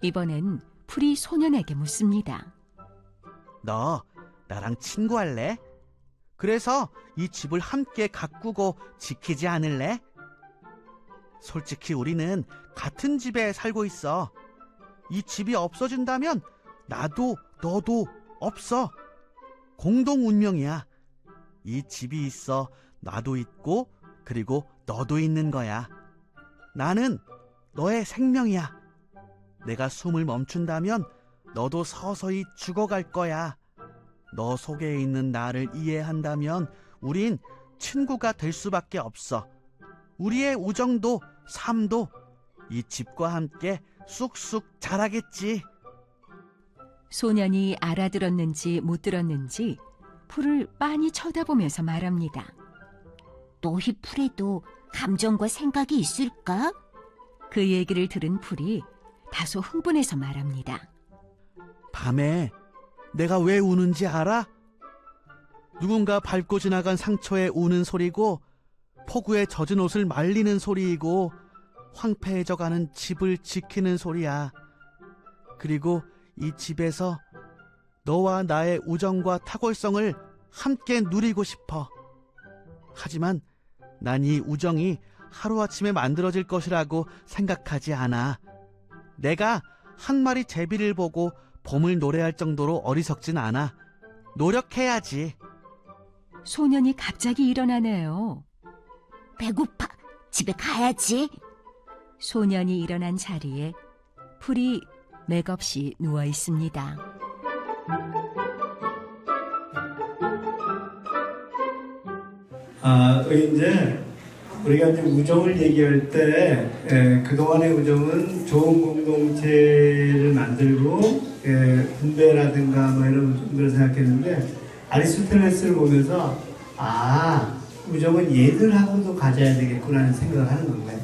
이번엔 풀이 소년에게 묻습니다. 너 나랑 친구할래? 그래서 이 집을 함께 가꾸고 지키지 않을래? 솔직히 우리는 같은 집에 살고 있어. 이 집이 없어진다면 나도 너도 없어. 공동 운명이야. 이 집이 있어 나도 있고 그리고 너도 있는 거야. 나는 너의 생명이야. 내가 숨을 멈춘다면 너도 서서히 죽어갈 거야. 너 속에 있는 나를 이해한다면 우린 친구가 될 수밖에 없어. 우리의 우정도 삶도 이 집과 함께 쑥쑥 자라겠지. 소년이 알아들었는지 못 들었는지 풀을 빤히 쳐다보면서 말합니다. 너희 풀에도 감정과 생각이 있을까? 그 얘기를 들은 풀이 다소 흥분해서 말합니다. 밤에 내가 왜 우는지 알아? 누군가 밟고 지나간 상처에 우는 소리고, 폭우에 젖은 옷을 말리는 소리이고, 황폐해져가는 집을 지키는 소리야. 그리고 이 집에서 너와 나의 우정과 탁월성을 함께 누리고 싶어. 하지만 난 이 우정이 하루아침에 만들어질 것이라고 생각하지 않아. 내가 한 마리 제비를 보고 봄을 노래할 정도로 어리석진 않아. 노력해야지. 소년이 갑자기 일어나네요. 배고파. 집에 가야지. 소년이 일어난 자리에 풀이 맥없이 누워 있습니다. 이제 우리가 이제 우정을 얘기할 때 그동안의 우정은 좋은 공동체를 만들고 분배라든가 뭐 이런 우정들을 생각했는데, 아리스토텔레스를 보면서 우정은 얘들하고도 가져야 되겠구나는 생각을 하는 건가요?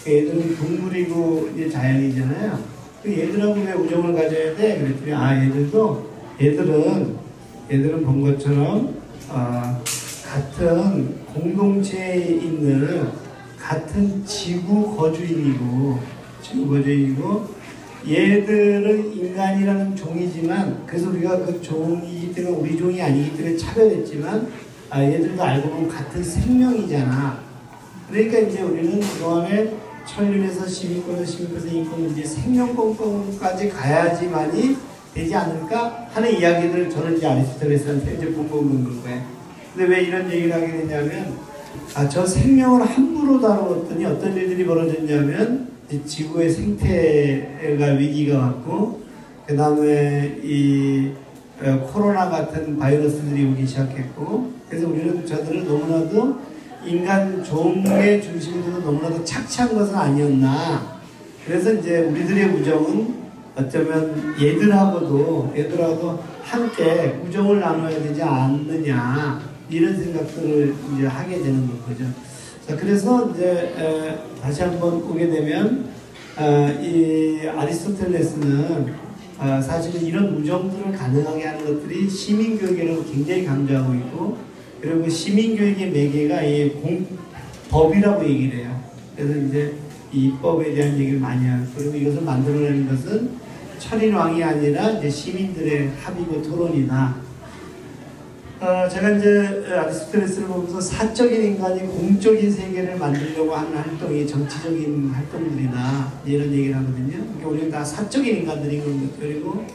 얘들은 동물이고 이제 자연이잖아요. 얘들하고 왜 우정을 가져야 돼? 그랬더니 얘들은 본 것처럼 같은 공동체에 있는 같은 지구 거주인이고 얘들은 인간이라는 종이지만, 그래서 우리가 그 종이기 때문에 우리 종이 아니기 때문에 차별했지만 얘들도 알고 보면 같은 생명이잖아. 그러니까 이제 우리는 그동안에 천륜에서 시민권에서 인권, 이제 생명권까지 가야지만이 되지 않을까 하는 이야기들을 저는 이제 아리스토텔레스한테 이제 본보는 거예요. 근데 왜 이런 얘기를 하게 되냐면, 저 생명을 함부로 다루었더니 어떤 일들이 벌어졌냐면, 지구의 생태가 위기가 왔고, 그 다음에 이 코로나 같은 바이러스들이 오기 시작했고, 그래서 저들은 너무나도 인간 종의 중심으로 너무나도 착취한 것은 아니었나. 그래서 이제 우리들의 우정은 어쩌면 얘들하고도 함께 우정을 나눠야 되지 않느냐, 이런 생각들을 이제 하게 되는 거죠. 자, 그래서 이제 다시 한번 보게 되면 이 아리스토텔레스는 사실은 이런 우정들을 가능하게 하는 것들이 시민교육이라고 굉장히 강조하고 있고, 그리고 시민교육의 매개가 이 법이라고 얘기를 해요. 그래서 이제 이 법에 대한 얘기를 많이 하고, 그리고 이것을 만들어내는 것은 천인왕이 아니라 이제 시민들의 합의고 토론이다. 제가 이제 아리스토텔레스를 보면서 사적인 인간이 공적인 세계를 만들려고 하는 활동이 정치적인 활동들이다, 이런 얘기를 하거든요. 그러니까 우리는 다 사적인 인간들인 겁니다. 그리고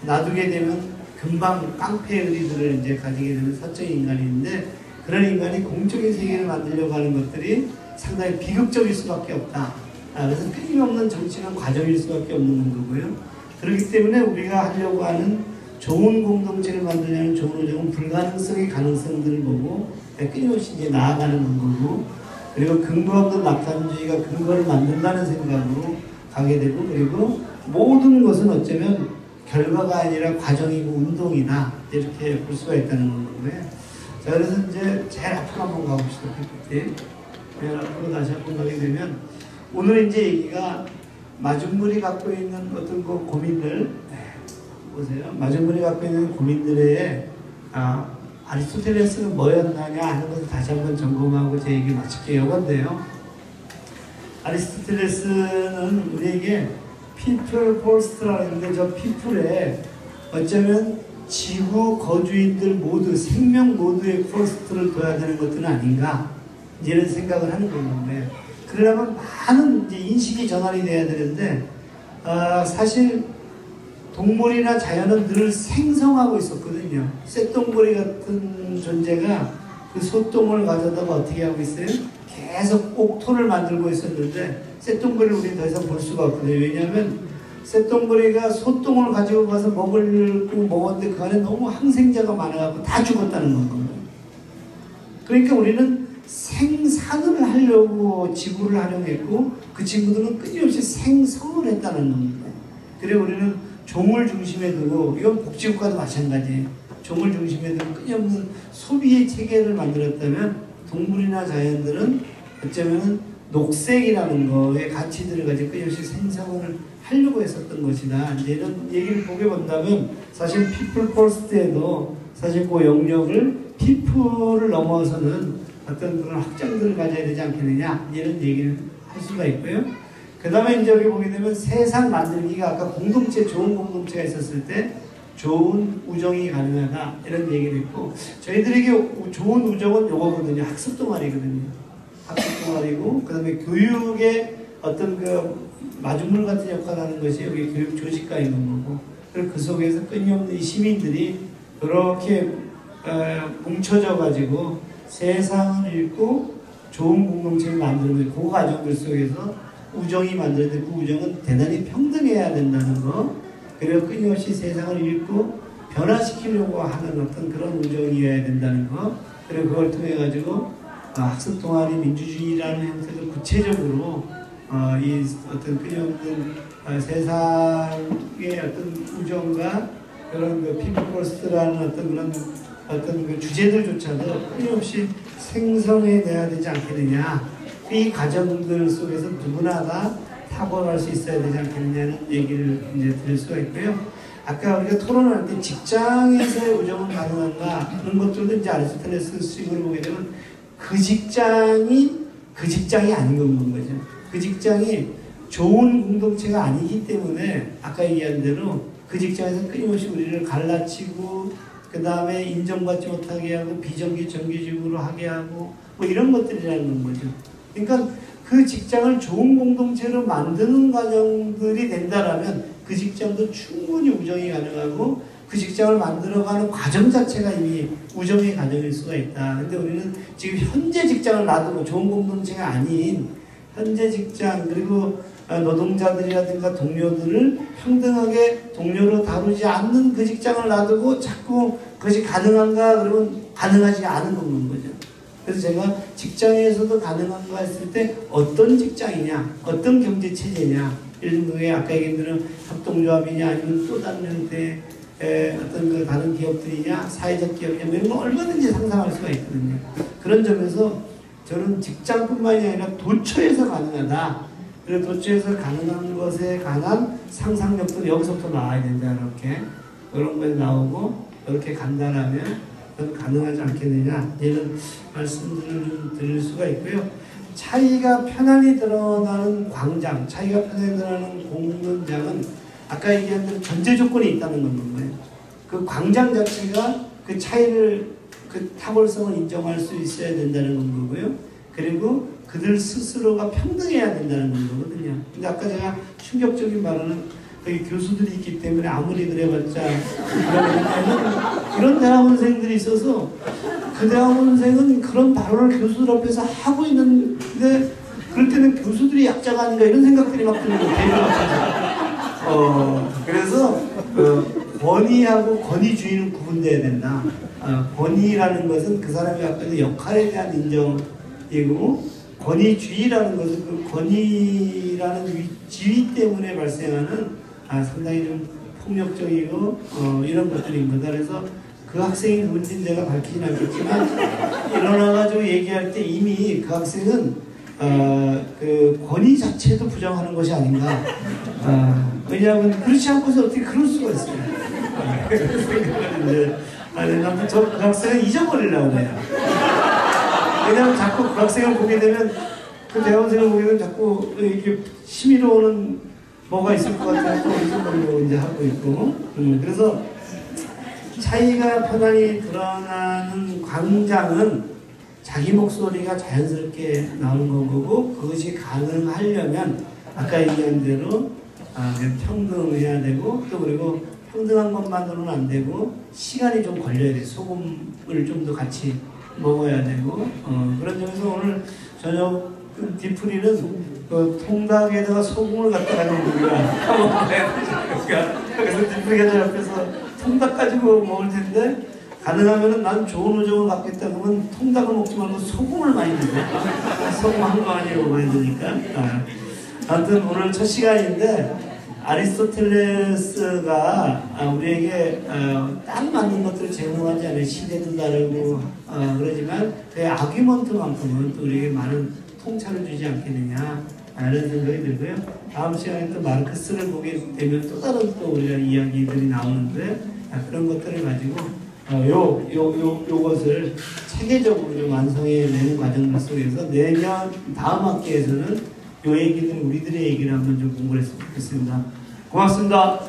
놔두게 되면 금방 깡패 의리들을 이제 가지게 되는 사적인 인간인데, 그런 인간이 공적인 세계를 만들려고 하는 것들이 상당히 비극적일 수밖에 없다. 그래서 끊임없는 정치는 과정일 수밖에 없는 거고요. 그렇기 때문에 우리가 하려고 하는 좋은 공동체를 만들려는 좋은 우정은 불가능성의 가능성들을 보고 끊임없이 이제 나아가는 거고, 그리고 근거 없는 낙관주의가 근거를 만든다는 생각으로 가게 되고, 그리고 모든 것은 어쩌면 결과가 아니라 과정이고 운동이다, 이렇게 볼 수가 있다는 거고요. 자, 그래서 이제 제일 앞으로 한번 가봅시다. 제일 앞으로 다시 한번 가게 되면, 오늘 이제 얘기가 마중물이 갖고 있는 어떤 그 고민들, 보세요. 마중물이 갖고 있는 고민들의 아리스토텔레스는 뭐였느냐 하는 것을 다시 한번 점검하고 제 얘기 마칠게요. 이건데요, 아리스토텔레스는 우리에게 people first라는데 저 people에 어쩌면 지구 거주인들 모두 생명 모두의 first를 둬야 되는 것들은 아닌가 이런 생각을 하는 건데 그러려면 많은 이제 인식이 전환이 돼야 되는데 사실 동물이나 자연은 늘 생성하고 있었거든요. 쇳덩어리 같은 존재가 그 소똥을 가져다가 어떻게 하고 있어요? 계속 옥토를 만들고 있었는데 쇳덩어리를 우리는 더 이상 볼 수가 없거든요. 왜냐하면 쇳덩어리가 소똥을 가지고 가서 먹었는데 그 안에 너무 항생제가 많아갖고 다 죽었다는 건가요. 그러니까 우리는 생산을 하려고 지구를 활용했고 그 친구들은 끊임없이 생성을 했다는 겁니다. 그래서 우리는 종을 중심에 두고 이건 복지국가도 마찬가지예요. 종을 중심에 두고 끊임없는 소비의 체계를 만들었다면 동물이나 자연들은 어쩌면 녹색이라는 거에 가치들을 가지고 끊임없이 생성을 하려고 했었던 것이다. 이제 이런 얘기를 보게 본다면 사실 people first에도 사실 그 영역을 people을 넘어서는 어떤 그런 확장들을 가져야 되지 않겠느냐 이런 얘기를 할 수가 있고요. 그 다음에 이제 여기 보게 되면 세상 만들기가 아까 공동체, 좋은 공동체가 있었을 때 좋은 우정이 가능하다 이런 얘기를 했고 저희들에게 좋은 우정은 요거거든요. 학습 동아리거든요. 학습 동아리고 그 다음에 교육의 어떤 그 마중물 같은 역할을 하는 것이 여기 교육 조직가 있는 거고 그리고 그 속에서 끊임없는 이 시민들이 그렇게 뭉쳐져 가지고 세상을 읽고 좋은 공동체를 만드는 그 과정들 속에서 우정이 만들어지는데 그 우정은 대단히 평등해야 된다는 거 그리고 끊임없이 세상을 읽고 변화시키려고 하는 어떤 그런 우정이어야 된다는 거 그리고 그걸 통해 가지고 학습 동아리 민주주의라는 형태도 구체적으로 이 어떤 끊임없는 세상의 어떤 우정과 그런 그 피플퍼스트라는 어떤 그 주제들조차도 끊임없이 생성해내야 되지 않겠느냐. 이 과정들 속에서 누구나 다 탁월할 수 있어야 되지 않겠느냐는 얘기를 이제 드릴 수가 있고요. 아까 우리가 토론할 때 직장에서의 우정은 가능한가 그런 것들도 이제 아리스토텔레스 식으로 보게 되면 그 직장이 아닌 건 거죠. 그 직장이 좋은 공동체가 아니기 때문에 아까 얘기한 대로 그 직장에서 끊임없이 우리를 갈라치고 그 다음에 인정받지 못하게 하고 비정규직으로 하게 하고 뭐 이런 것들이라는 거죠. 그러니까 그 직장을 좋은 공동체로 만드는 과정들이 된다라면 그 직장도 충분히 우정이 가능하고 그 직장을 만들어가는 과정 자체가 이미 우정의 과정일 수가 있다. 근데 우리는 지금 현재 직장을 놔두고 좋은 공동체가 아닌 현재 직장 그리고 노동자들이라든가 동료들을 평등하게 동료로 다루지 않는 그 직장을 놔두고 자꾸 그것이 가능한가 그러면 가능하지 않은 건 거죠. 그래서 제가 직장에서도 가능한가 했을 때 어떤 직장이냐 어떤 경제체제냐 이런 거에 아까 얘기한 대로 협동조합이냐 아니면 또 다른 형태의 어떤 그 다른 기업들이냐 사회적 기업이냐 이런 거 얼마든지 상상할 수가 있거든요. 그런 점에서 저는 직장뿐만이 아니라 도처에서 가능하다. 그리고 도처에서 가능한 것에 관한 상상력도 여기서부터 나와야 된다. 이렇게 그런 거에 나오고 이렇게 간다라면 그건 가능하지 않겠느냐 이런 말씀들을 드릴 수가 있고요. 차이가 편안히 드러나는 광장, 차이가 편안히 드러나는 공론장은 아까 얘기한 대로 전제 조건이 있다는 건 거예요. 그 광장 자체가 그 차이를 그 탁월성을 인정할 수 있어야 된다는 건 거고요. 그리고 그들 스스로가 평등해야 된다는 건 거거든요. 근데 아까 제가 충격적인 발언은 여기 교수들이 있기 때문에 아무리 그래봤자 이런 대학원생들이 있어서 그 대학원생은 그런 발언을 교수들 앞에서 하고 있는데 그럴 때는 교수들이 약자가 아닌가 이런 생각들이 막 드는 거예요. 그래서 권위하고 권위주의는 구분돼야 된다. 권위라는 것은 그 사람이 갖고 있는 역할에 대한 인정이고 권위주의라는 것은 그 권위라는 지위 때문에 발생하는 상당히 좀 폭력적이고 이런 것들인 거다. 그래서 그 학생이 누군지는 제가 밝히진 않겠지만 일어나가지고 얘기할 때 이미 그 학생은 그 권위 자체도 부정하는 것이 아닌가. 왜냐하면 그렇지 않고서 어떻게 그럴 수가 있어요. 그런 생각을 이제 아무튼 저 그 학생은 잊어버리려고 해요. 왜냐하면 자꾸 그 학생을 보게 되면 그 대학원생을 보게 되면 자꾸 이렇게 심의로 오는 뭐가 있을 것 같아서 이런 걸로 이제 하고 있고, 그래서 차이가 편안히 드러나는 광장은 자기 목소리가 자연스럽게 나오는 건 거고, 그것이 가능하려면 아까 얘기한 대로 평등해야 되고, 또 그리고 평등한 것만으로는 안 되고 시간이 좀 걸려야 돼. 소금을 좀 더 같이 먹어야 되고, 그런 점에서 오늘 저녁 뒤풀이는 그 통닭에다가 소금을 갖다가 우리가 먹어야 되니까, 그래서 뒤풀이가 옆에서 통닭 가지고 먹을 텐데, 가능하면은 난 좋은 우정을 갖겠다 그러면 통닭을 먹지 말고 소금을 많이 먹어. 소금 한 거 아니고 먹어야 되니까. 아무튼 오늘 첫 시간인데, 아리스토텔레스가 우리에게 딱 맞는 것들을 제공하지 않아요. 시대도 다르고 그러지만 그 아규먼트만큼은 또 우리에게 많은 통찰을 주지 않겠느냐 라는 생각이 들고요. 다음 시간에 또 마르크스를 보게 되면 또 다른 또 우리가 이야기들이 나오는데, 그런 것들을 가지고 요것을 체계적으로 좀 완성해내는 과정 속에서 내년 다음 학기에서는 요 얘기들, 우리들의 얘기를 한번 좀 공부를 했으면 좋겠습니다. 고맙습니다.